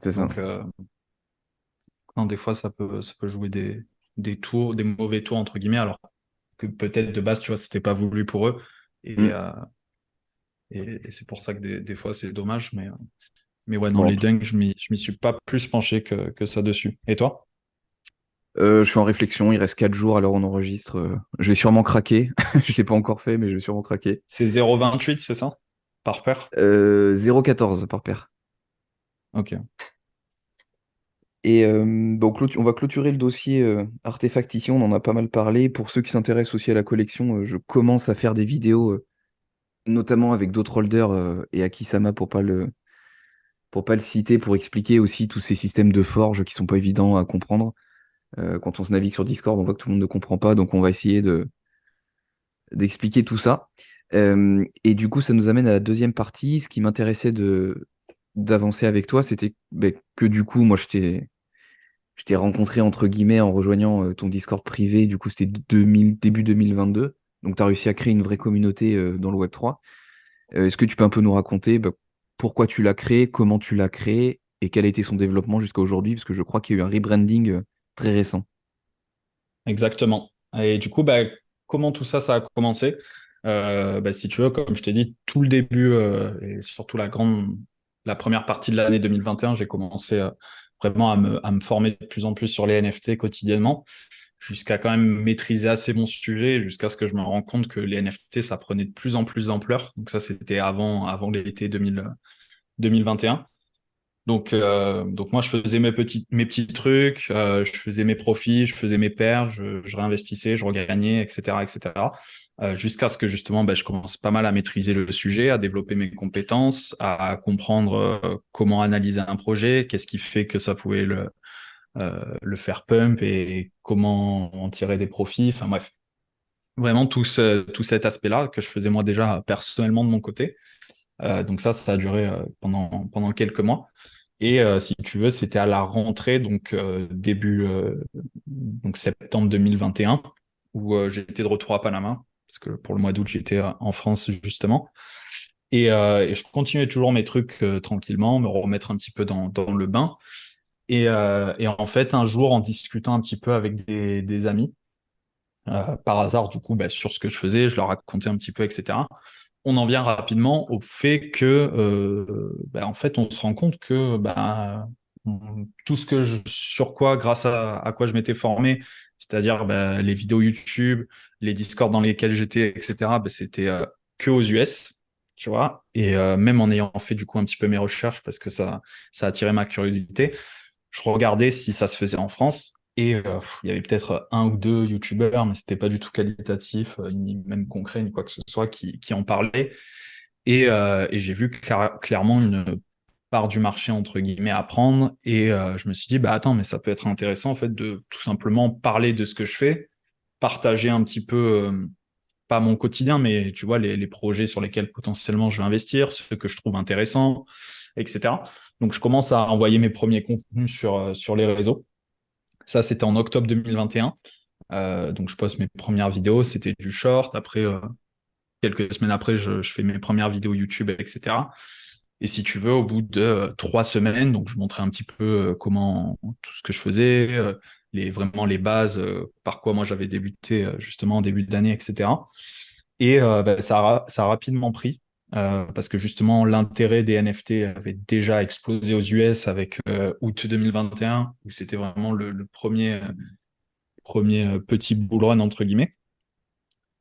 c'est ça. Donc, non, des fois, ça peut jouer des tours, des mauvais tours, entre guillemets, alors que peut-être de base, tu vois, c'était pas voulu pour eux. Et, Mm. euh, et c'est pour ça que des fois, c'est dommage. Mais ouais, non, Bon, les dunks, je m'y suis pas plus penché que ça dessus. Et toi? je suis en réflexion, il reste 4 jours alors on enregistre. Je vais sûrement craquer. Je l'ai pas encore fait, mais je vais sûrement craquer. C'est 0,28, c'est ça? Par paire? 0,14 par paire. Ok. Et donc on va clôturer le dossier artefact ici, on en a pas mal parlé. Pour ceux qui s'intéressent aussi à la collection, je commence à faire des vidéos notamment avec d'autres holders et Akisama pour pas pour pas le citer, pour expliquer aussi tous ces systèmes de forge qui sont pas évidents à comprendre. Quand on se navigue sur Discord, on voit que tout le monde ne comprend pas, donc on va essayer d'expliquer tout ça. Et du coup, ça nous amène à la deuxième partie. Ce qui m'intéressait d'avancer avec toi, c'était que du coup, moi, je t'ai rencontré entre guillemets en rejoignant ton Discord privé. Du coup, c'était début 2022. Donc, tu as réussi à créer une vraie communauté dans le Web3. Est-ce que tu peux un peu nous raconter pourquoi tu l'as créé, comment tu l'as créé et quel a été son développement jusqu'à aujourd'hui? Parce que je crois qu'il y a eu un rebranding très récent. Exactement. Et du coup, comment tout ça, ça a commencé? Si tu veux, comme je t'ai dit, tout le début et surtout la première partie de l'année 2021, j'ai commencé vraiment à me former de plus en plus sur les NFT quotidiennement, jusqu'à quand même maîtriser assez mon sujet, jusqu'à ce que je me rende compte que les NFT, ça prenait de plus en plus d'ampleur. Donc ça, c'était avant l'été 2021. Donc moi, je faisais mes petits trucs, je faisais mes profits, je faisais mes paires, je réinvestissais, je regagnais, etc., etc. Jusqu'à ce que justement, je commence pas mal à maîtriser le sujet, à développer mes compétences, à comprendre comment analyser un projet, qu'est-ce qui fait que ça pouvait le faire pump et comment en tirer des profits. Enfin bref, vraiment tout cet aspect-là que je faisais moi déjà personnellement de mon côté. Donc ça a duré pendant quelques mois. Et si tu veux, c'était à la rentrée, donc donc septembre 2021, où j'étais de retour à Panama, parce que pour le mois d'août, j'étais en France justement. Et je continuais toujours mes trucs tranquillement, me remettre un petit peu dans le bain. Et en fait, un jour, en discutant un petit peu avec des amis, par hasard, du coup, sur ce que je faisais, je leur racontais un petit peu, etc. On en vient rapidement au fait que, en fait, on se rend compte que tout ce sur quoi, grâce à quoi je m'étais formé, c'est-à-dire les vidéos YouTube, les Discords dans lesquels j'étais, etc., c'était que aux US, tu vois. Et même en ayant fait du coup un petit peu mes recherches, parce que ça a attiré ma curiosité, je regardais si ça se faisait en France. Et il y avait peut-être un ou deux youtubeurs, mais c'était pas du tout qualitatif, ni même concret, ni quoi que ce soit, qui en parlaient. Et j'ai vu clairement une part du marché, entre guillemets, à prendre. Et je me suis dit, bah attends, mais ça peut être intéressant, en fait, de tout simplement parler de ce que je fais, partager un petit peu, pas mon quotidien, mais tu vois, les projets sur lesquels potentiellement je vais investir, ceux que je trouve intéressants, etc. Donc, je commence à envoyer mes premiers contenus sur les réseaux. Ça, c'était en octobre 2021. Donc, je poste mes premières vidéos. C'était du short. Après, quelques semaines après, je fais mes premières vidéos YouTube, etc. Et si tu veux, au bout de 3 semaines, donc je montrais un petit peu comment tout ce que je faisais, vraiment les bases, par quoi moi j'avais débuté justement en début d'année, etc. Et ça a rapidement pris parce que justement l'intérêt des NFT avait déjà explosé aux US avec août 2021 où c'était vraiment le premier petit bull run entre guillemets.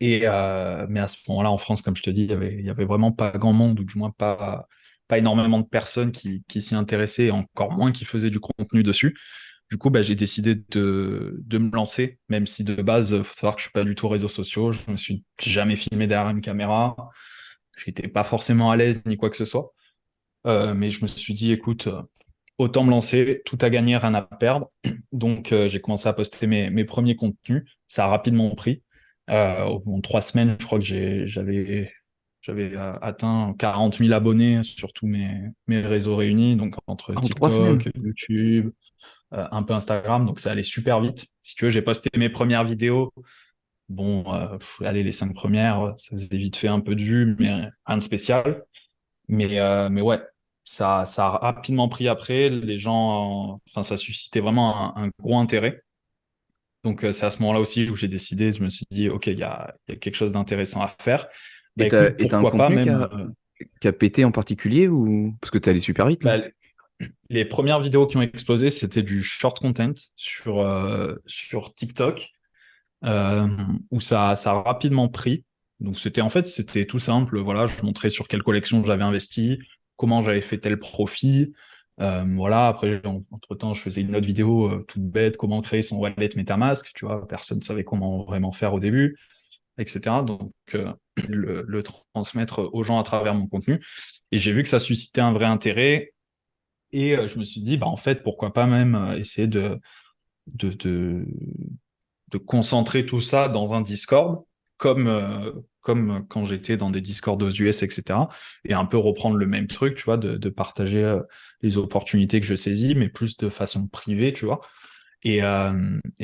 Mais à ce moment-là, en France, comme je te dis, il y avait vraiment pas grand monde, ou du moins pas énormément de personnes qui s'y intéressaient, et encore moins qui faisaient du contenu dessus. Du coup, j'ai décidé de me lancer, même si de base, il faut savoir que je suis pas du tout réseaux sociaux, je me suis jamais filmé derrière une caméra, j'étais pas forcément à l'aise ni quoi que ce soit. Mais je me suis dit, écoute, autant me lancer, tout à gagner, rien à perdre. Donc, j'ai commencé à poster mes premiers contenus. Ça a rapidement pris. Au bout de 3 semaines, je crois que j'avais atteint 40 000 abonnés sur tous mes réseaux réunis, donc entre En 3 semaines. TikTok, YouTube, un peu Instagram. Donc, ça allait super vite. Si tu veux, j'ai posté mes premières vidéos. Bon, allez, les 5 premières, ça faisait vite fait un peu de vues, mais rien de spécial. Mais ouais, ça a rapidement pris après. Les gens, enfin, ça suscitait vraiment un gros intérêt. Donc, c'est à ce moment-là aussi où j'ai décidé, je me suis dit, OK, il y a quelque chose d'intéressant à faire. Et Écoute, t'as un pourquoi pas contenu même. qui a pété en particulier ou parce que t'es allé super vite là? Bah, les premières vidéos qui ont explosé, c'était du short content sur TikTok, euh, où ça a rapidement pris. Donc, c'était tout simple. Voilà, je montrais sur quelle collection j'avais investi, comment j'avais fait tel profit. Voilà, après, entre-temps, je faisais une autre vidéo toute bête, comment créer son wallet MetaMask. Tu vois, personne ne savait comment vraiment faire au début, etc. Donc, le transmettre aux gens à travers mon contenu. Et j'ai vu que ça suscitait un vrai intérêt. Et je me suis dit, bah, en fait, pourquoi pas même essayer de, de, de concentrer tout ça dans un Discord, comme quand j'étais dans des Discords aux US, etc. Et un peu reprendre le même truc, tu vois, de partager les opportunités que je saisis, mais plus de façon privée, tu vois. Et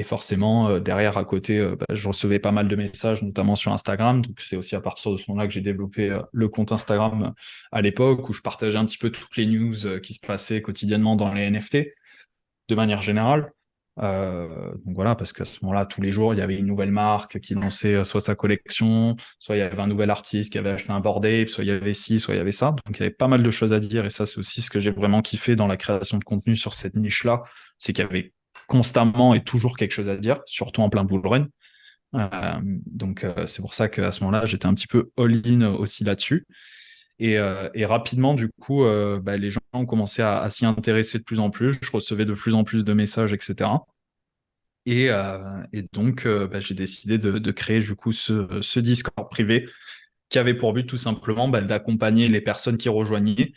forcément, derrière, à côté, bah, je recevais pas mal de messages, notamment sur Instagram. Donc, c'est aussi à partir de ce moment-là que j'ai développé le compte Instagram à l'époque, où je partageais un petit peu toutes les news qui se passaient quotidiennement dans les NFT, de manière générale. Donc voilà, parce qu'à ce moment-là, tous les jours, il y avait une nouvelle marque qui lançait soit sa collection, soit il y avait un nouvel artiste qui avait acheté un Bored Ape, soit il y avait ci, soit il y avait ça. Donc il y avait pas mal de choses à dire, et ça, c'est aussi ce que j'ai vraiment kiffé dans la création de contenu sur cette niche-là, c'est qu'il y avait constamment et toujours quelque chose à dire, surtout en plein bull run. Donc c'est pour ça qu'à ce moment-là, j'étais un petit peu all-in aussi là-dessus. Et rapidement, du coup, bah, les gens ont commencé à s'y intéresser de plus en plus. Je recevais de plus en plus de messages, etc. Et donc, bah, j'ai décidé de créer du coup ce Discord privé qui avait pour but tout simplement bah, d'accompagner les personnes qui rejoignaient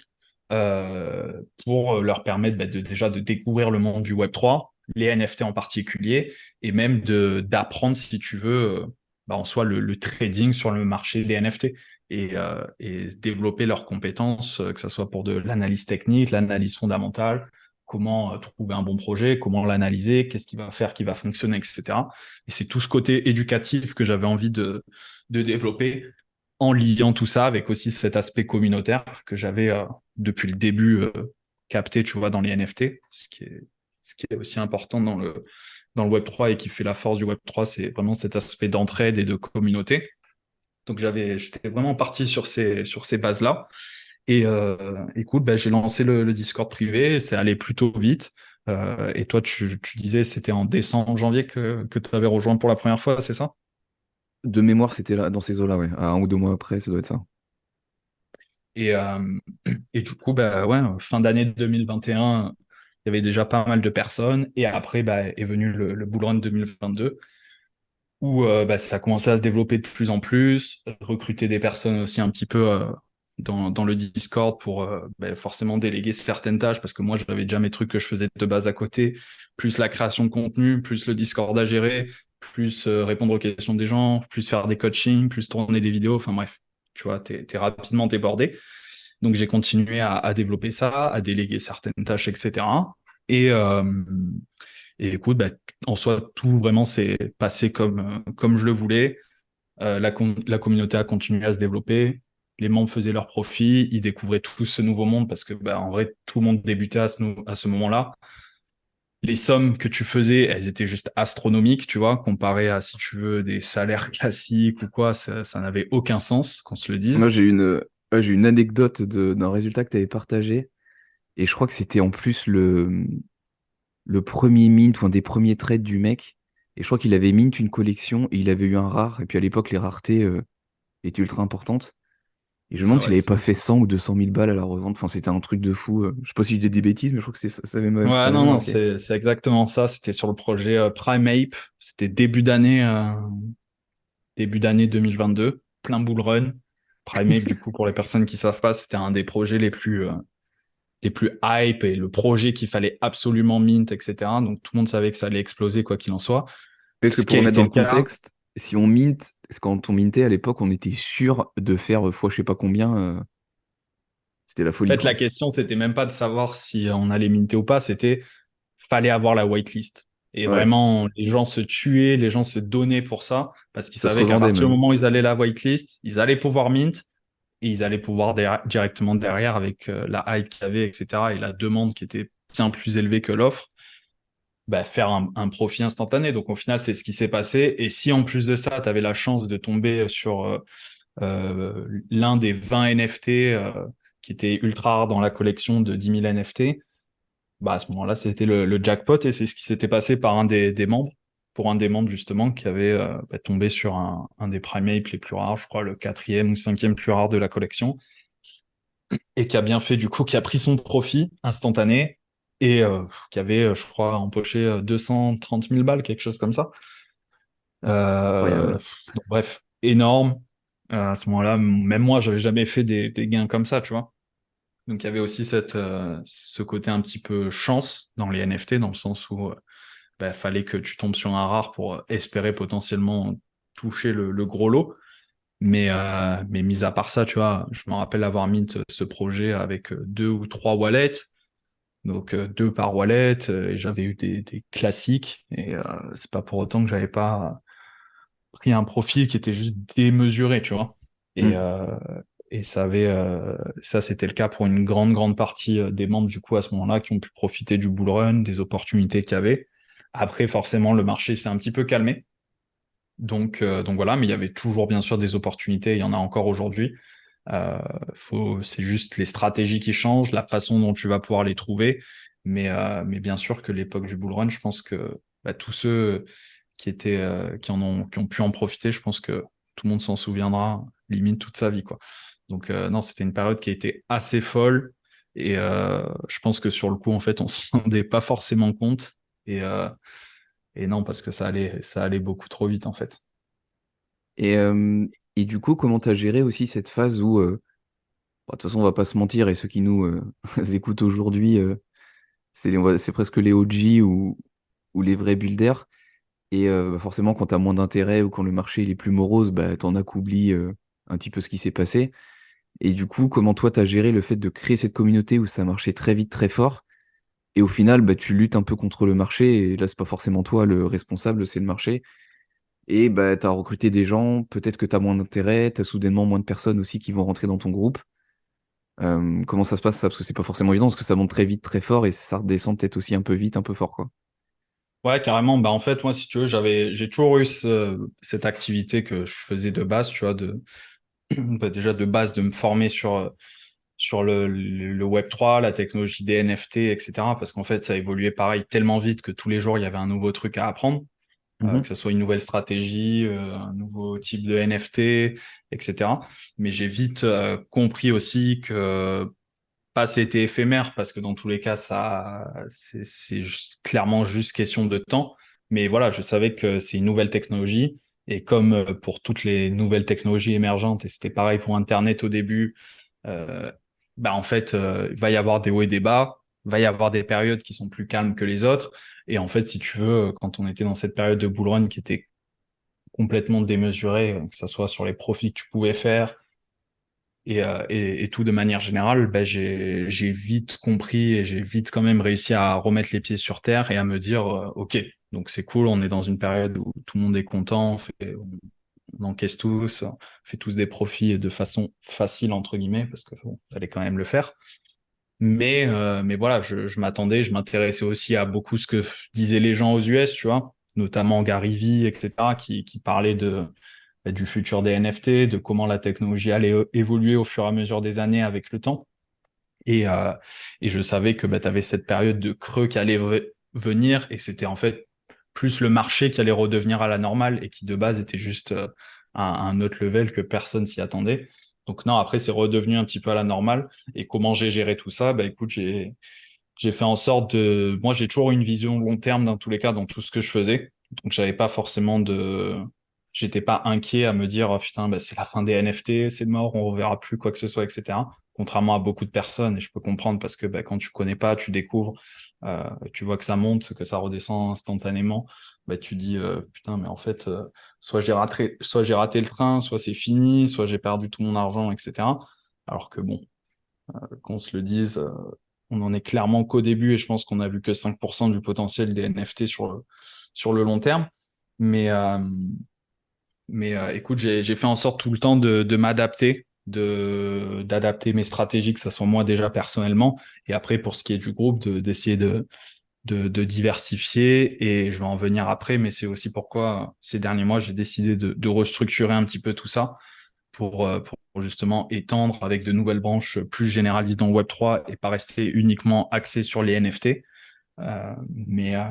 pour leur permettre bah, déjà de découvrir le monde du Web3, les NFT en particulier, et même d'apprendre, si tu veux, bah, en soi le trading sur le marché des NFT et développer leurs compétences, que ce soit pour de l'analyse technique, l'analyse fondamentale, comment trouver un bon projet, comment l'analyser, qu'est-ce qu'il va faire, qui va fonctionner, etc. Et c'est tout ce côté éducatif que j'avais envie de développer en liant tout ça avec aussi cet aspect communautaire que j'avais depuis le début capté, tu vois, dans les NFT, ce qui est aussi important dans le Web3 et qui fait la force du Web3, c'est vraiment cet aspect d'entraide et de communauté. Donc j'étais vraiment parti sur ces bases-là. Et écoute, bah, j'ai lancé le Discord privé, c'est allé plutôt vite. Et toi, tu disais, c'était en décembre, janvier que tu avais rejoint pour la première fois, c'est ça? De mémoire, c'était là, dans ces eaux-là, ouais. À 1 ou 2 mois après, ça doit être ça. Et, euh, et du coup, bah, ouais, fin d'année 2021, il y avait déjà pas mal de personnes. Et après, bah, est venu le Bull Run 2022, où bah, ça a commencé à se développer de plus en plus, recruter des personnes aussi un petit peu dans le Discord pour bah, forcément déléguer certaines tâches, parce que moi, j'avais déjà mes trucs que je faisais de base à côté, plus la création de contenu, plus le Discord à gérer, plus répondre aux questions des gens, plus faire des coachings, plus tourner des vidéos, enfin bref, tu vois, t'es rapidement débordé. Donc j'ai continué à développer ça, à déléguer certaines tâches, etc. Et, euh, et écoute, bah, en soi, tout vraiment s'est passé comme je le voulais. La communauté a continué à se développer. Les membres faisaient leurs profits, ils découvraient tout ce nouveau monde parce que, bah, en vrai, tout le monde débutait à ce moment-là. Les sommes que tu faisais, elles étaient juste astronomiques, tu vois, comparé à, si tu veux, des salaires classiques ou quoi, ça n'avait aucun sens, qu'on se le Moi, dise. j'ai une anecdote d'un résultat que tu avais partagé. Et je crois que c'était en plus le premier mint, enfin des premiers trades du mec. Et je crois qu'il avait mint une collection et il avait eu un rare. Et puis à l'époque, les raretés étaient ultra importantes. Et je me C'est demande s'il vrai. avait pas fait 100 ou 200 000 balles à la revente. Enfin, c'était un truc de fou. Je sais pas si je dis des bêtises, mais je crois que ça Ouais, avait non, non, marqué. c'est exactement ça. C'était sur le projet Prime Ape. C'était début d'année 2022, plein bull run. Prime Ape, du coup, pour les personnes qui savent pas, c'était un des projets les plus hype et le projet qu'il fallait absolument mint, etc. Donc tout le monde savait que ça allait exploser quoi qu'il en soit. Parce que Ce pour qui a remettre été dans le le cas. contexte, si on mint, parce que quand on mintait à l'époque, on était sûr de faire fois je sais pas combien. C'était la En folie, fait, la quoi. question, c'était même pas de savoir si on allait minter ou pas, c'était fallait avoir la whitelist. Et Ouais, vraiment, les gens se tuaient, les gens se donnaient pour ça, parce qu'ils ça se savaient qu'à revendait partir du même. moment où ils allaient la whitelist, ils allaient pouvoir mint, et ils allaient pouvoir directement derrière, avec la hype qu'il y avait, etc., et la demande qui était bien plus élevée que l'offre, bah, faire un profit instantané. Donc au final, c'est ce qui s'est passé. Et si en plus de ça, tu avais la chance de tomber sur l'un des 20 NFT qui était ultra rare dans la collection de 10 000 NFT, bah, à ce moment-là, c'était le jackpot, et c'est ce qui s'était passé par un des membres, pour un des membres justement qui avait bah, tombé sur un des primates les plus rares, je crois le quatrième ou cinquième plus rare de la collection, et qui a bien fait du coup, qui a pris son profit instantané et qui avait, je crois, empoché 230 000 balles, quelque chose comme ça. Incroyable. Donc, bref, énorme. À ce moment-là, même moi, j'avais jamais fait des gains comme ça, tu vois. Donc il y avait aussi ce côté un petit peu chance dans les NFT, dans le sens où fallait que tu tombes sur un rare pour espérer potentiellement toucher le gros lot. Mais mis à part ça, tu vois, je me rappelle avoir mint ce projet avec deux ou trois wallets, donc deux par wallet, et j'avais eu des classiques, et c'est pas pour autant que j'avais pas pris un profil qui était juste démesuré, tu vois. Et, Mm. euh, et ça, c'était le cas pour une grande partie des membres, du coup, à ce moment-là, qui ont pu profiter du bull run, des opportunités qu'il y avait. Après, forcément, le marché s'est un petit peu calmé. Donc voilà, mais il y avait toujours, bien sûr, des opportunités. Il y en a encore aujourd'hui. Euh, c'est juste les stratégies qui changent, la façon dont tu vas pouvoir les trouver. Mais bien sûr que l'époque du bull run, je pense que tous ceux qui ont pu en profiter, je pense que tout le monde s'en souviendra limite toute sa vie, quoi. Donc non, c'était une période qui a été assez folle et je pense que sur le coup, en fait, on s'en rendait pas forcément compte et, euh, et non, parce que ça allait beaucoup trop vite, en fait. Et, euh, et du coup, comment t'as géré aussi cette phase où, bon, de toute façon, on va pas se mentir, et ceux qui nous écoutent aujourd'hui, c'est presque les OG ou les vrais builders. Et forcément, quand tu as moins d'intérêt ou quand le marché il est plus morose, bah, t'en as qu'oublies un petit peu ce qui s'est passé. Et du coup, comment toi, tu as géré le fait de créer cette communauté où ça marchait très vite, très fort, et au final, bah, tu luttes un peu contre le marché, et là, c'est pas forcément toi le responsable, c'est le marché. Et bah, tu as recruté des gens, peut-être que tu as moins d'intérêt, tu as soudainement moins de personnes aussi qui vont rentrer dans ton groupe. Comment ça se passe ça? Parce que c'est pas forcément évident, parce que ça monte très vite, très fort, et ça redescend peut-être aussi un peu vite, un peu fort, quoi. Ouais, carrément. Bah, en fait, moi, si tu veux, j'ai toujours eu cette activité que je faisais de base, tu vois, déjà de base, de me former sur le Web3, la technologie des NFT, etc. Parce qu'en fait, ça évoluait pareil tellement vite que tous les jours, il y avait un nouveau truc à apprendre, que Mhm. ce soit une nouvelle stratégie, un nouveau type de NFT, etc. Mais j'ai vite compris aussi que pas c'était éphémère parce que dans tous les cas, clairement juste question de temps. Mais voilà, je savais que c'est une nouvelle technologie et comme pour toutes les nouvelles technologies émergentes, et c'était pareil pour Internet au début, euh, en fait, il va y avoir des hauts et des bas, il va y avoir des périodes qui sont plus calmes que les autres. Et en fait, si tu veux, quand on était dans cette période de bull run qui était complètement démesurée, que ce soit sur les profits que tu pouvais faire, et tout de manière générale, j'ai vite compris et j'ai vite quand même réussi à remettre les pieds sur terre et à me dire, OK, donc c'est cool, on est dans une période où tout le monde est content, on encaisse tous, on fait tous des profits de façon facile, entre guillemets, parce que bon, fallait quand même le faire. Mais voilà, je m'attendais, je m'intéressais aussi à beaucoup ce que disaient les gens aux US, tu vois, notamment Gary Vee, etc., qui parlait du futur des NFT, de comment la technologie allait évoluer au fur et à mesure des années avec le temps. Et, euh, et je savais que tu avais cette période de creux qui allait venir et c'était en fait plus le marché qui allait redevenir à la normale et qui de base était juste un autre level que personne s'y attendait. Donc non, après c'est redevenu un petit peu à la normale. Et comment j'ai géré tout ça? Bah écoute, j'ai fait en sorte de... Moi, j'ai toujours eu une vision long terme dans tous les cas, dans tout ce que je faisais. Donc, j'avais pas forcément de... J'étais pas inquiet à me dire, oh, putain, c'est la fin des NFT, c'est mort, on reverra plus quoi que ce soit, etc. Contrairement à beaucoup de personnes, et je peux comprendre parce que quand tu connais pas, tu découvres, tu vois que ça monte, que ça redescend instantanément, tu dis, putain, mais en fait, soit j'ai raté le train, soit c'est fini, soit j'ai perdu tout mon argent, etc. Alors que bon, qu'on se le dise, on en est clairement qu'au début et je pense qu'on a vu que 5% du potentiel des NFT sur le long terme. Mais, euh, mais écoute, j'ai fait en sorte tout le temps de m'adapter, d'adapter mes stratégies, que ce soit moi déjà personnellement, et après pour ce qui est du groupe, d'essayer de diversifier, et je vais en venir après, mais c'est aussi pourquoi ces derniers mois, j'ai décidé de restructurer un petit peu tout ça pour justement étendre avec de nouvelles branches plus généralistes dans le Web3 et pas rester uniquement axé sur les NFT. Euh, mais, euh,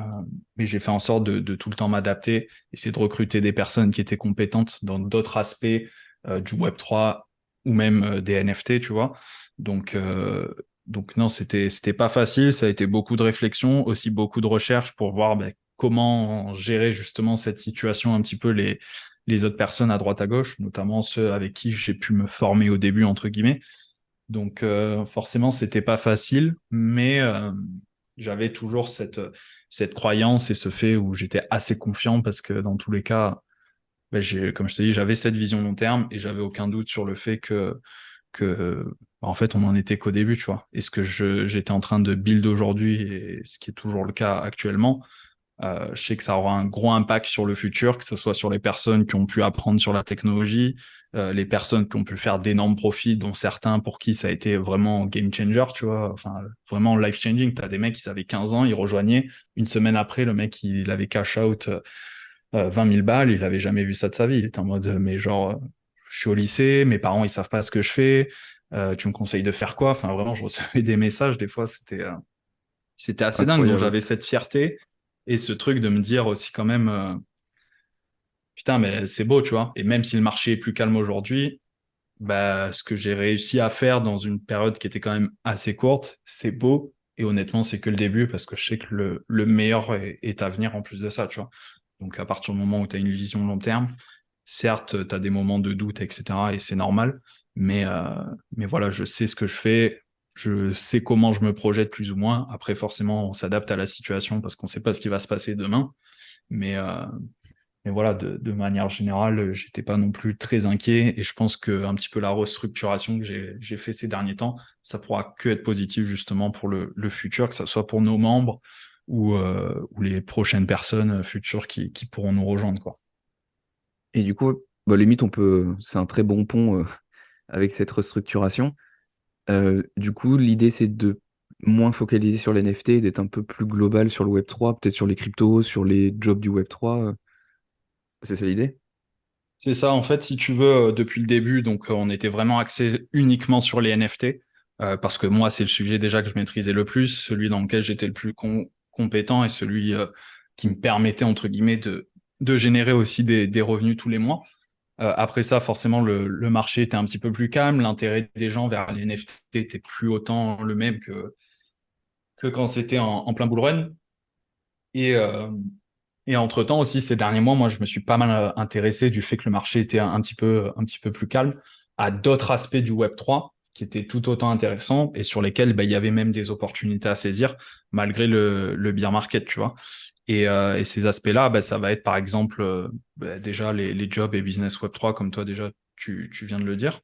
mais j'ai fait en sorte de tout le temps m'adapter, essayer de recruter des personnes qui étaient compétentes dans d'autres aspects du Web3 ou même des NFT, tu vois. Donc, euh, donc non, c'était pas facile, ça a été beaucoup de réflexion, aussi beaucoup de recherche pour voir comment gérer justement cette situation, un petit peu les autres personnes à droite à gauche, notamment ceux avec qui j'ai pu me former au début, entre guillemets. Donc forcément, c'était pas facile, mais j'avais toujours cette croyance et ce fait où j'étais assez confiant parce que dans tous les cas, ben, comme je te dis, j'avais cette vision long terme et j'avais aucun doute sur le fait que en fait, on en était qu'au début, tu vois. Et ce que j'étais en train de build aujourd'hui et ce qui est toujours le cas actuellement, je sais que ça aura un gros impact sur le futur, que ce soit sur les personnes qui ont pu apprendre sur la technologie, les personnes qui ont pu faire d'énormes profits, dont certains pour qui ça a été vraiment game changer, tu vois, enfin vraiment life changing. T'as des mecs qui avaient 15 ans, ils rejoignaient, une semaine après, le mec il avait cash out 20 000 balles, il avait jamais vu ça de sa vie. Il était en mode, mais genre, je suis au lycée, mes parents ils savent pas ce que je fais, tu me conseilles de faire quoi? Enfin vraiment, je recevais des messages, des fois c'était assez dingue. Donc Incroyable. j'avais cette fierté et ce truc de me dire aussi quand même, putain, mais c'est beau, tu vois. Et même si le marché est plus calme aujourd'hui, bah, ce que j'ai réussi à faire dans une période qui était quand même assez courte, c'est beau. Et honnêtement, c'est que le début parce que je sais que le meilleur est à venir en plus de ça, tu vois. Donc à partir du moment où tu as une vision long terme, certes, tu as des moments de doute, etc. Et c'est normal. Mais voilà, je sais ce que je fais. Je sais comment je me projette plus ou moins. Après, forcément, on s'adapte à la situation parce qu'on ne sait pas ce qui va se passer demain. Mais, euh, mais voilà, de manière générale, j'étais pas non plus très inquiet. Et je pense que un petit peu la restructuration que j'ai fait ces derniers temps, ça pourra que être positif justement pour le futur, que ce soit pour nos membres ou les prochaines personnes futures qui pourront nous rejoindre, quoi. Et du coup, bah, limite, c'est un très bon pont avec cette restructuration. Du coup, l'idée, c'est de moins focaliser sur les NFT, d'être un peu plus global sur le Web3, peut-être sur les cryptos, sur les jobs du Web3. C'est ça l'idée? C'est ça, en fait, si tu veux, depuis le début, donc on était vraiment axé uniquement sur les NFT, parce que moi, c'est le sujet déjà que je maîtrisais le plus, celui dans lequel j'étais le plus compétent et celui qui me permettait, entre guillemets, de générer aussi des revenus tous les mois. Après ça, forcément, le marché était un petit peu plus calme, l'intérêt des gens vers les NFT était plus autant le même que quand c'était en plein bull run. Et, euh, et entre-temps aussi, ces derniers mois, moi, je me suis pas mal intéressé du fait que le marché était un petit peu plus calme à d'autres aspects du Web3 qui étaient tout autant intéressants et sur lesquels bah, il y avait même des opportunités à saisir malgré le bear market, tu vois. Et ces aspects-là, bah, ça va être par exemple bah, déjà les jobs et business Web3, comme toi déjà tu viens de le dire,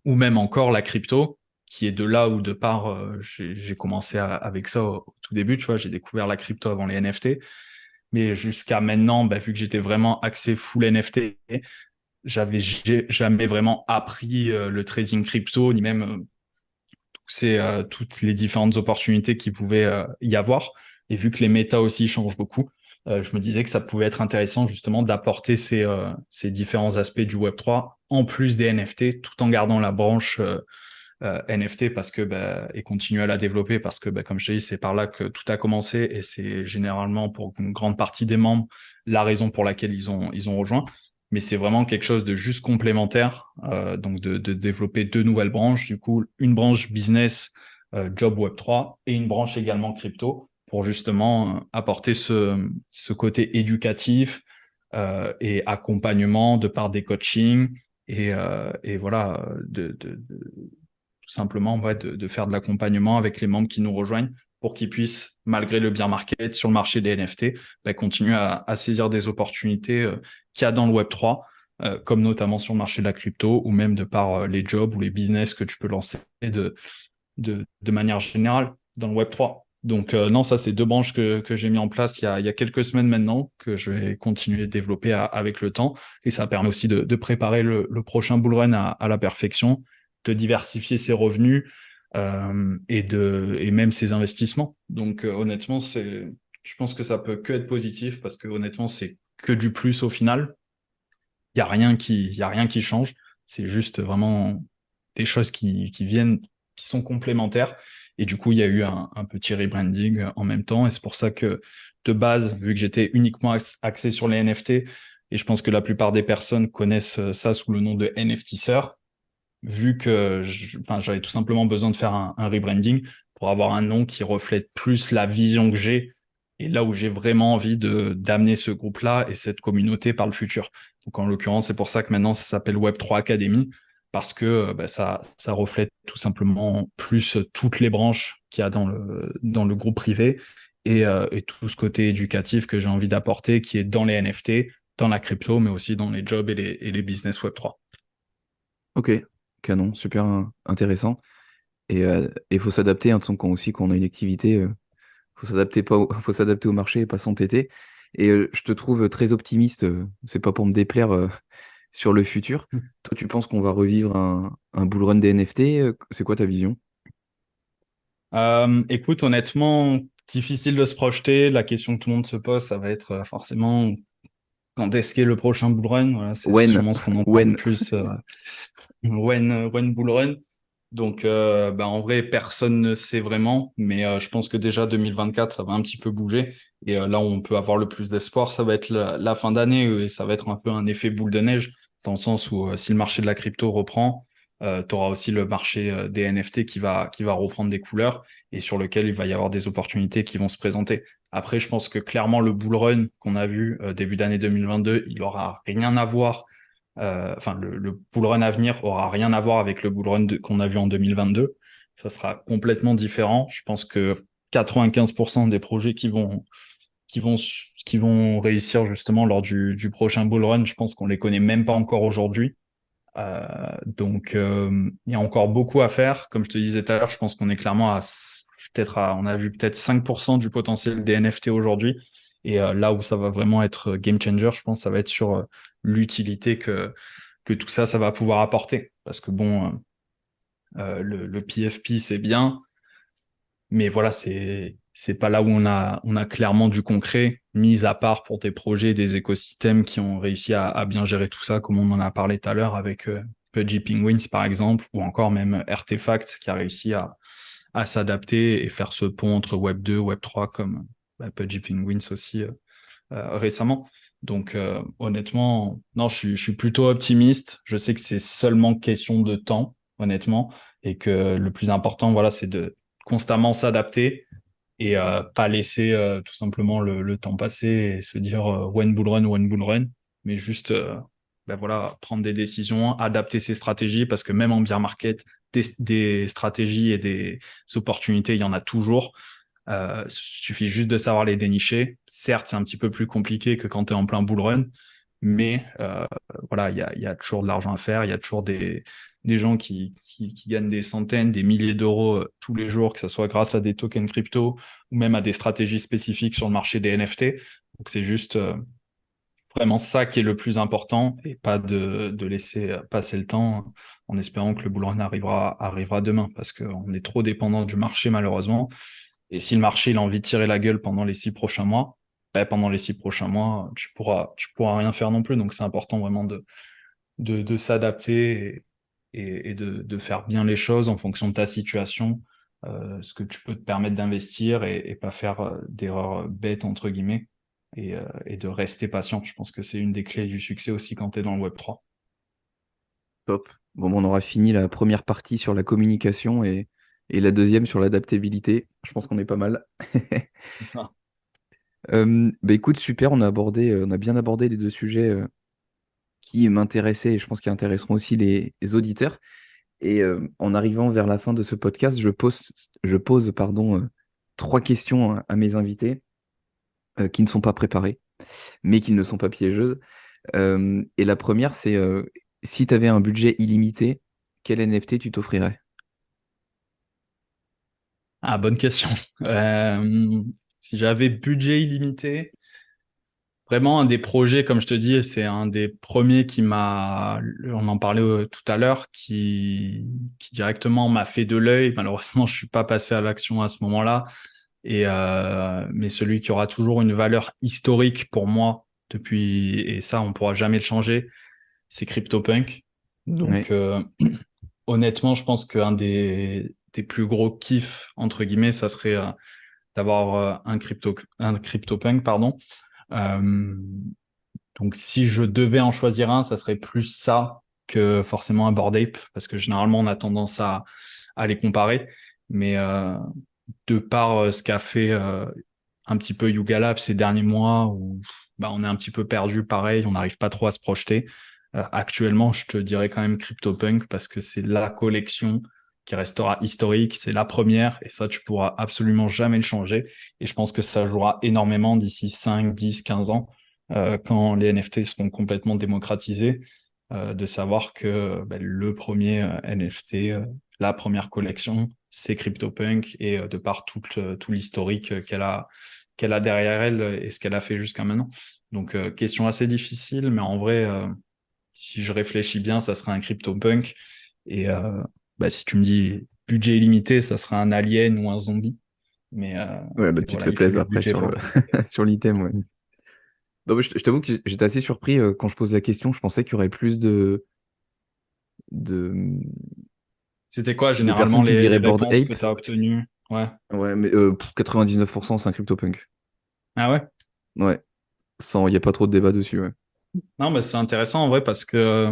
ou même encore la crypto, qui est de là où de part j'ai commencé avec ça au tout début, tu vois, j'ai découvert la crypto avant les NFT. Mais jusqu'à maintenant, bah, vu que j'étais vraiment axé full NFT, j'ai jamais vraiment appris le trading crypto, ni même toutes les différentes opportunités qu'il pouvait y avoir. Et vu que les méta aussi changent beaucoup, je me disais que ça pouvait être intéressant justement d'apporter ces différents aspects du Web3 en plus des NFT, tout en gardant la branche NFT parce que et continuer à la développer parce que comme je te dis, c'est par là que tout a commencé et c'est généralement pour une grande partie des membres la raison pour laquelle ils ont rejoint. Mais c'est vraiment quelque chose de juste complémentaire, donc de développer deux nouvelles branches, du coup une branche business job Web3 et une branche également crypto pour justement apporter ce côté éducatif et accompagnement de par des coachings et voilà tout simplement ouais, de faire de l'accompagnement avec les membres qui nous rejoignent pour qu'ils puissent, malgré le bear market sur le marché des NFT, continuer à saisir des opportunités qu'il y a dans le Web3, comme notamment sur le marché de la crypto ou même de par les jobs ou les business que tu peux lancer de manière générale dans le Web3. Donc non, ça c'est deux branches que j'ai mis en place il y a quelques semaines maintenant, que je vais continuer de développer avec le temps. Et ça permet aussi de préparer le prochain bull run à la perfection, de diversifier ses revenus et même ses investissements. Donc honnêtement, je pense que ça peut que être positif parce que honnêtement, c'est que du plus au final. Il y a rien qui change. C'est juste vraiment des choses qui viennent, qui sont complémentaires. Et du coup, il y a eu un petit rebranding en même temps. Et c'est pour ça que, de base, vu que j'étais uniquement axé sur les NFT, et je pense que la plupart des personnes connaissent ça sous le nom de NFTisseur, vu que enfin, j'avais tout simplement besoin de faire un rebranding pour avoir un nom qui reflète plus la vision que j'ai et là où j'ai vraiment envie d'amener ce groupe-là et cette communauté par le futur. Donc en l'occurrence, c'est pour ça que maintenant ça s'appelle Web3 Academy. parce que ça reflète tout simplement plus toutes les branches qu'il y a dans le groupe privé et tout ce côté éducatif que j'ai envie d'apporter qui est dans les NFT, dans la crypto, mais aussi dans les jobs et les business Web3. Ok, canon, super intéressant. Et il faut s'adapter, hein, de toute façon, quand on a une activité, faut s'adapter pas faut s'adapter au marché et pas s'entêter. Et je te trouve très optimiste, c'est pas pour me déplaire sur le futur. Toi, tu penses qu'on va revivre un bull run des NFT? C'est quoi ta vision? Écoute, honnêtement, difficile de se projeter. La question que tout le monde se pose, ça va être forcément quand est-ce qu'est le prochain bull run? Voilà, c'est When? sûrement ce qu'on entend le When? plus. When bull run. Donc, en vrai, personne ne sait vraiment, mais je pense que déjà 2024, ça va un petit peu bouger. Et là où on peut avoir le plus d'espoir, ça va être la fin d'année et ça va être un peu un effet boule de neige, dans le sens où si le marché de la crypto reprend, tu auras aussi le marché des NFT qui va reprendre des couleurs et sur lequel il va y avoir des opportunités qui vont se présenter. Après, je pense que clairement, le bull run qu'on a vu début d'année 2022, il aura rien à voir le bull run à venir aura rien à voir avec le bull run qu'on a vu en 2022. Ça sera complètement différent. Je pense que 95% des projets qui vont, qui vont réussir justement lors du prochain bull run, je pense qu'on les connaît même pas encore aujourd'hui. Il y a encore beaucoup à faire. Comme je te disais tout à l'heure, je pense qu'on est clairement on a vu peut-être 5% du potentiel des NFT aujourd'hui. Et là où ça va vraiment être game changer, je pense, ça va être sur l'utilité que tout ça, ça va pouvoir apporter. Parce que bon, le PFP, c'est bien, mais voilà, c'est pas là où on a clairement du concret, mis à part pour des projets, des écosystèmes qui ont réussi à bien gérer tout ça, comme on en a parlé tout à l'heure avec Pudgy Penguins par exemple, ou encore même Artefact qui a réussi à s'adapter et faire ce pont entre Web 2, Web 3 comme Pudgy Penguins aussi récemment. Donc honnêtement, non, je suis plutôt optimiste. Je sais que c'est seulement question de temps, honnêtement, et que le plus important, voilà, c'est de constamment s'adapter et pas laisser tout simplement le temps passer et se dire when bull run, mais juste voilà, prendre des décisions, adapter ses stratégies, parce que même en bear market, des stratégies et des opportunités, il y en a toujours. Suffit juste de savoir les dénicher. Certes, c'est un petit peu plus compliqué que quand tu es en plein bull run, mais voilà, il y a toujours de l'argent à faire, il y a toujours des gens qui gagnent des centaines, des milliers d'euros tous les jours, que ce soit grâce à des tokens crypto ou même à des stratégies spécifiques sur le marché des NFT. Donc c'est juste vraiment ça qui est le plus important et pas de laisser passer le temps en espérant que le bull run arrivera demain parce qu'on est trop dépendant du marché malheureusement. Et si le marché il a envie de tirer la gueule pendant les 6 prochains mois, pendant les 6 prochains mois, tu pourras rien faire non plus. Donc c'est important vraiment de s'adapter et de faire bien les choses en fonction de ta situation, ce que tu peux te permettre d'investir et pas faire d'erreurs bêtes entre guillemets et de rester patient. Je pense que c'est une des clés du succès aussi quand tu es dans le Web3. Top. Bon, on aura fini la première partie sur la communication et la deuxième sur l'adaptabilité. Je pense qu'on est pas mal. C'est ça. Bah écoute, super, on a bien abordé les deux sujets qui m'intéressaient et je pense qui intéresseront aussi les auditeurs. Et en arrivant vers la fin de ce podcast, je pose pardon, trois questions à mes invités qui ne sont pas préparées, mais qui ne sont pas piégeuses. Et la première, c'est si tu avais un budget illimité, quel NFT tu t'offrirais? Ah, bonne question. Si j'avais budget illimité, vraiment, un des projets, comme je te dis, c'est un des premiers on en parlait tout à l'heure, qui directement m'a fait de l'œil. Malheureusement, je suis pas passé à l'action à ce moment-là. Mais celui qui aura toujours une valeur historique pour moi et ça, on pourra jamais le changer, c'est CryptoPunk. Donc, Ouais. honnêtement, je pense qu'un des plus gros kiffs, entre guillemets, ça serait d'avoir un CryptoPunk, pardon. Euh, donc, si je devais en choisir un, ça serait plus ça que forcément un Bored Ape, parce que généralement, on a tendance à les comparer. Mais de par ce qu'a fait un petit peu Yuga Lab ces derniers mois, où on est un petit peu perdu, pareil, on n'arrive pas trop à se projeter. Actuellement, je te dirais quand même CryptoPunk parce que c'est la collection qui restera historique, c'est la première et ça, tu pourras absolument jamais le changer. Et je pense que ça jouera énormément d'ici 5, 10, 15 ans, quand les NFT seront complètement démocratisés, de savoir que le premier NFT, la première collection, c'est CryptoPunk et de par tout l'historique qu'elle a derrière elle et ce qu'elle a fait jusqu'à maintenant. Donc, question assez difficile, mais en vrai, si je réfléchis bien, ça serait un CryptoPunk. Et si tu me dis budget illimité, ça serait un alien ou un zombie. Mais, Ouais, bah, mais tu te voilà, fais il faut plaisir du après budget sur pour le le coup. sur l'item, ouais. Non, mais je t'avoue que j'étais assez surpris quand je pose la question. Je pensais qu'il y aurait plus de, C'était quoi de généralement personnes qui me les diraient Bored réponses que Ape. tu as obtenues? Ouais. Ouais, mais 99% c'est un CryptoPunk. Ah ouais? Ouais, il n'y a pas trop de débat dessus, ouais. Non, bah, c'est intéressant en vrai parce que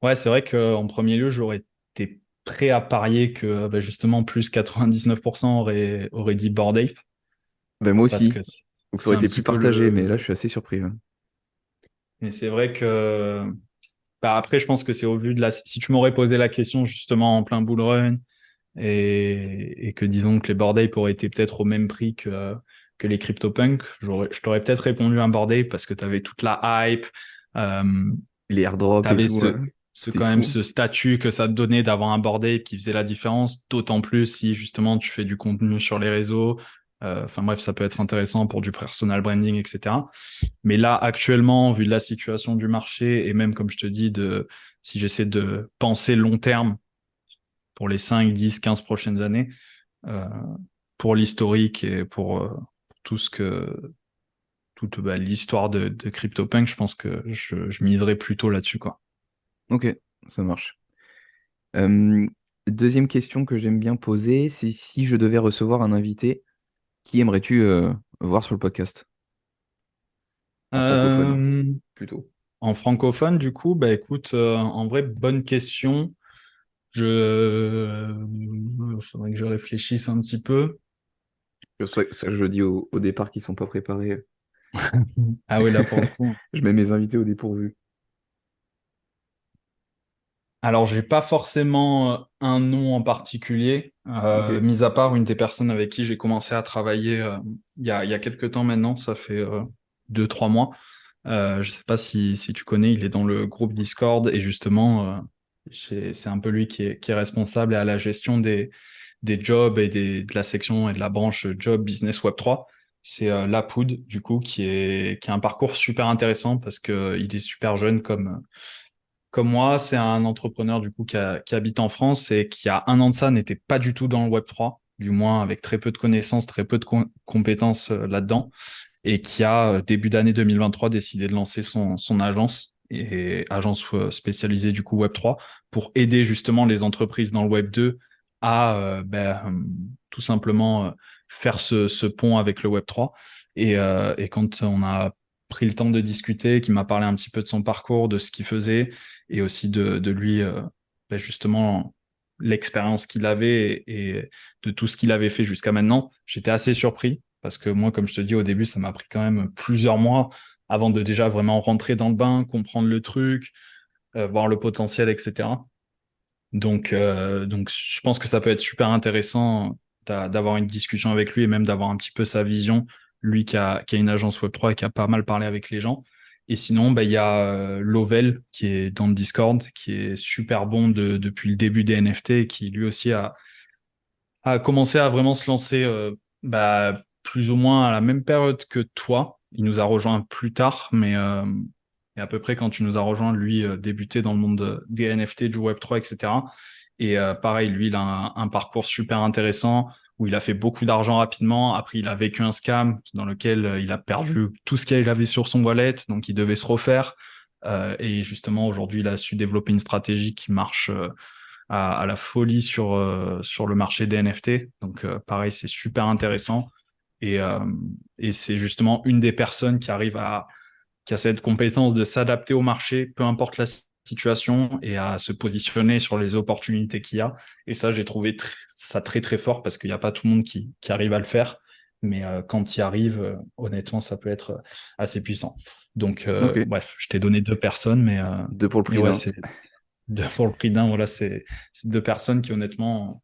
ouais, c'est vrai qu'en premier lieu, j'aurais été prêt à parier que justement plus 99% aurait dit Bored Ape Ben, moi parce aussi. que Donc ça c'est aurait un été petit plus peu partagé, mais le. là je suis assez surpris, ouais. Mais c'est vrai que après, je pense que c'est au vu de la. Si tu m'aurais posé la question justement en plein bull run et que disons que les Bored Ape auraient été peut-être au même prix que les CryptoPunk, je t'aurais peut-être répondu un Bored Ape parce que tu avais toute la hype, euh, Les tu airdrops et avais tout, ouais. C'était quand même fou. ce statut que ça te donnait d'avoir un Bored Ape qui faisait la différence, d'autant plus si justement tu fais du contenu sur les réseaux. Enfin bref, ça peut être intéressant pour du personal branding, etc. Mais là, actuellement, vu de la situation du marché, et même comme je te dis, si j'essaie de penser long terme pour les 5, 10, 15 prochaines années, euh, pour l'historique et pour tout ce que toute l'histoire de CryptoPunk, je pense que je miserais plutôt là-dessus, quoi. Ok, ça marche. Euh, Deuxième question que j'aime bien poser, c'est si je devais recevoir un invité, qui aimerais-tu voir sur le podcast? En francophone, hein, Euh, plutôt. En francophone, du coup, bah écoute, en vrai, bonne question. Faudrait que je réfléchisse un petit peu. C'est pour ça que je le dis au départ qu'ils sont pas préparés. Ah oui, là pour le coup. Je mets mes invités au dépourvu. Alors, j'ai pas forcément un nom en particulier, Ok. mis à part une des personnes avec qui j'ai commencé à travailler il y a quelques temps maintenant, ça fait 2, 3 mois. Je sais pas si tu connais, il est dans le groupe Discord et justement, c'est un peu lui qui est responsable à la gestion des jobs et de la section et de la branche job business Web3. C'est Lapoud, du coup, qui a un parcours super intéressant parce que il est super jeune comme moi. C'est un entrepreneur, du coup, qui habite en France et qui, a un an de ça, n'était pas du tout dans le Web3, du moins avec très peu de connaissances, très peu de compétences là-dedans et qui a, début d'année 2023, décidé de lancer son agence et agence spécialisée du coup Web3 pour aider justement les entreprises dans le Web2 à tout simplement faire ce pont avec le Web3. Et quand on a pris le temps de discuter, qui m'a parlé un petit peu de son parcours, de ce qu'il faisait et aussi de lui, justement, l'expérience qu'il avait et de tout ce qu'il avait fait jusqu'à maintenant, j'étais assez surpris parce que moi, comme je te dis au début, ça m'a pris quand même plusieurs mois avant de déjà vraiment rentrer dans le bain, comprendre le truc, voir le potentiel, etc. Donc, je pense que ça peut être super intéressant d'avoir une discussion avec lui et même d'avoir un petit peu sa vision, lui qui a une agence Web3 et qui a pas mal parlé avec les gens. Et sinon, il y a Lovell qui est dans le Discord, qui est super bon depuis le début des NFT et qui lui aussi a commencé à vraiment se lancer plus ou moins à la même période que toi. Il nous a rejoint plus tard, mais et à peu près quand tu nous as rejoint, lui débutait dans le monde des NFT, du Web3, etc. Et pareil, lui, il a un parcours super intéressant où il a fait beaucoup d'argent rapidement. Après, il a vécu un scam dans lequel il a perdu tout ce qu'il avait sur son wallet, donc il devait se refaire. Et justement, aujourd'hui, il a su développer une stratégie qui marche à la folie sur le marché des NFT. Donc, pareil, c'est super intéressant. Et, euh, et c'est justement une des personnes qui a cette compétence de s'adapter au marché, peu importe la situation, et à se positionner sur les opportunités qu'il y a. Et ça, j'ai trouvé ça très, très fort parce qu'il n'y a pas tout le monde qui arrive à le faire. Mais quand il arrive, honnêtement, ça peut être assez puissant. Donc, Ok, bref, je t'ai donné deux personnes, deux pour le mais prix ouais, d'un. c'est deux pour le prix d'un. Voilà, c'est deux personnes qui, honnêtement,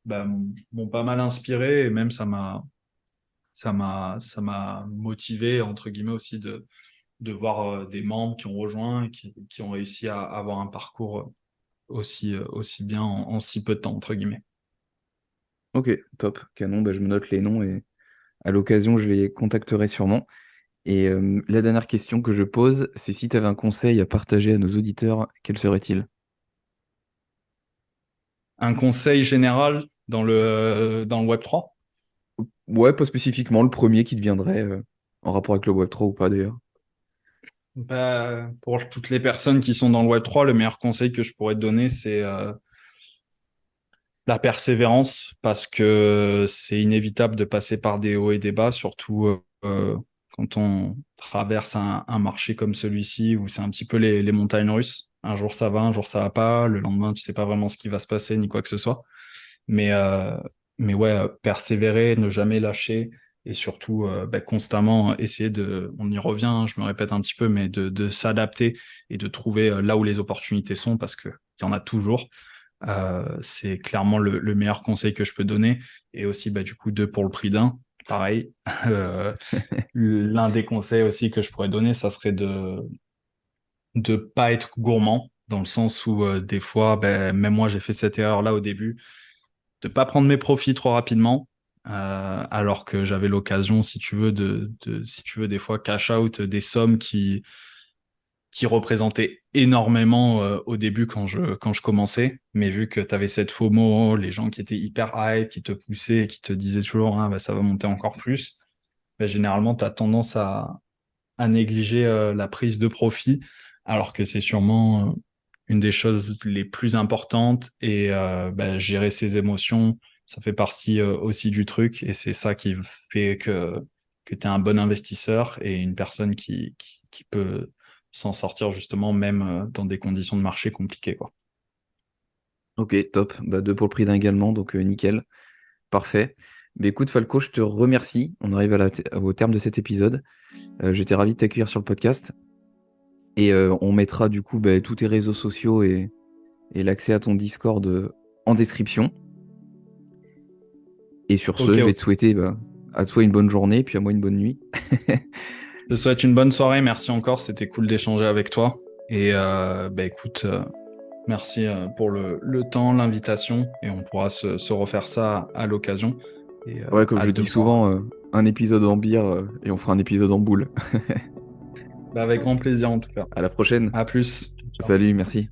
bah, m'ont pas mal inspiré et même ça m'a motivé, entre guillemets, aussi de voir des membres qui ont rejoint et qui ont réussi à avoir un parcours aussi bien en si peu de temps, entre guillemets. Ok, top, canon, bah, je me note les noms et à l'occasion, je les contacterai sûrement. Et la dernière question que je pose, c'est si tu avais un conseil à partager à nos auditeurs, quel serait-il? Un conseil général dans le Web3? Ouais, pas spécifiquement le premier qui te viendrait, en rapport avec le Web3 ou pas d'ailleurs. Bah, pour toutes les personnes qui sont dans le Web3, le meilleur conseil que je pourrais te donner, c'est la persévérance, parce que c'est inévitable de passer par des hauts et des bas, surtout quand on traverse un marché comme celui-ci, où c'est un petit peu les montagnes russes. Un jour ça va, un jour ça va pas, le lendemain tu sais pas vraiment ce qui va se passer ni quoi que ce soit. Mais, euh, mais ouais, persévérer, ne jamais lâcher et surtout bah, constamment essayer on y revient, hein, je me répète un petit peu, mais de s'adapter et de trouver là où les opportunités sont parce que il y en a toujours. C'est clairement le meilleur conseil que je peux donner. Et aussi, bah, du coup, deux pour le prix d'un. Pareil. L'un des conseils aussi que je pourrais donner, ça serait de pas être gourmand, dans le sens où des fois, ben, même moi, j'ai fait cette erreur-là au début, de pas prendre mes profits trop rapidement, alors que j'avais l'occasion, si tu veux, si tu veux, des fois cash out des sommes qui représentait énormément au début quand je commençais. Mais vu que tu avais cette FOMO, les gens qui étaient hyper hype, qui te poussaient, qui te disaient toujours ah, bah, ça va monter encore plus, bah, généralement tu as tendance à négliger la prise de profit, alors que c'est sûrement une des choses les plus importantes. Et bah, gérer ses émotions, ça fait partie aussi du truc. Et c'est ça qui fait que tu es un bon investisseur et une personne qui peut s'en sortir justement même dans des conditions de marché compliquées, quoi. Ok, top. Bah, deux pour le prix d'un également, donc nickel. Parfait. Mais écoute, Falco, je te remercie. On arrive au terme de cet épisode. J'étais ravi de t'accueillir sur le podcast. Et on mettra du coup bah, tous tes réseaux sociaux et l'accès à ton Discord en description. Et sur ce, Ok, je vais ok. te souhaiter bah, à toi une bonne journée, puis à moi une bonne nuit. Je te souhaite une bonne soirée. Merci encore. C'était cool d'échanger avec toi. Et bah, écoute, merci pour le temps, l'invitation. Et on pourra se refaire ça à l'occasion. Et Ouais, comme je hâte de dis voir. souvent, un épisode en bière et on fera un épisode en boule. Bah, avec grand plaisir en tout cas. À la prochaine. À plus. Ciao. Salut, merci.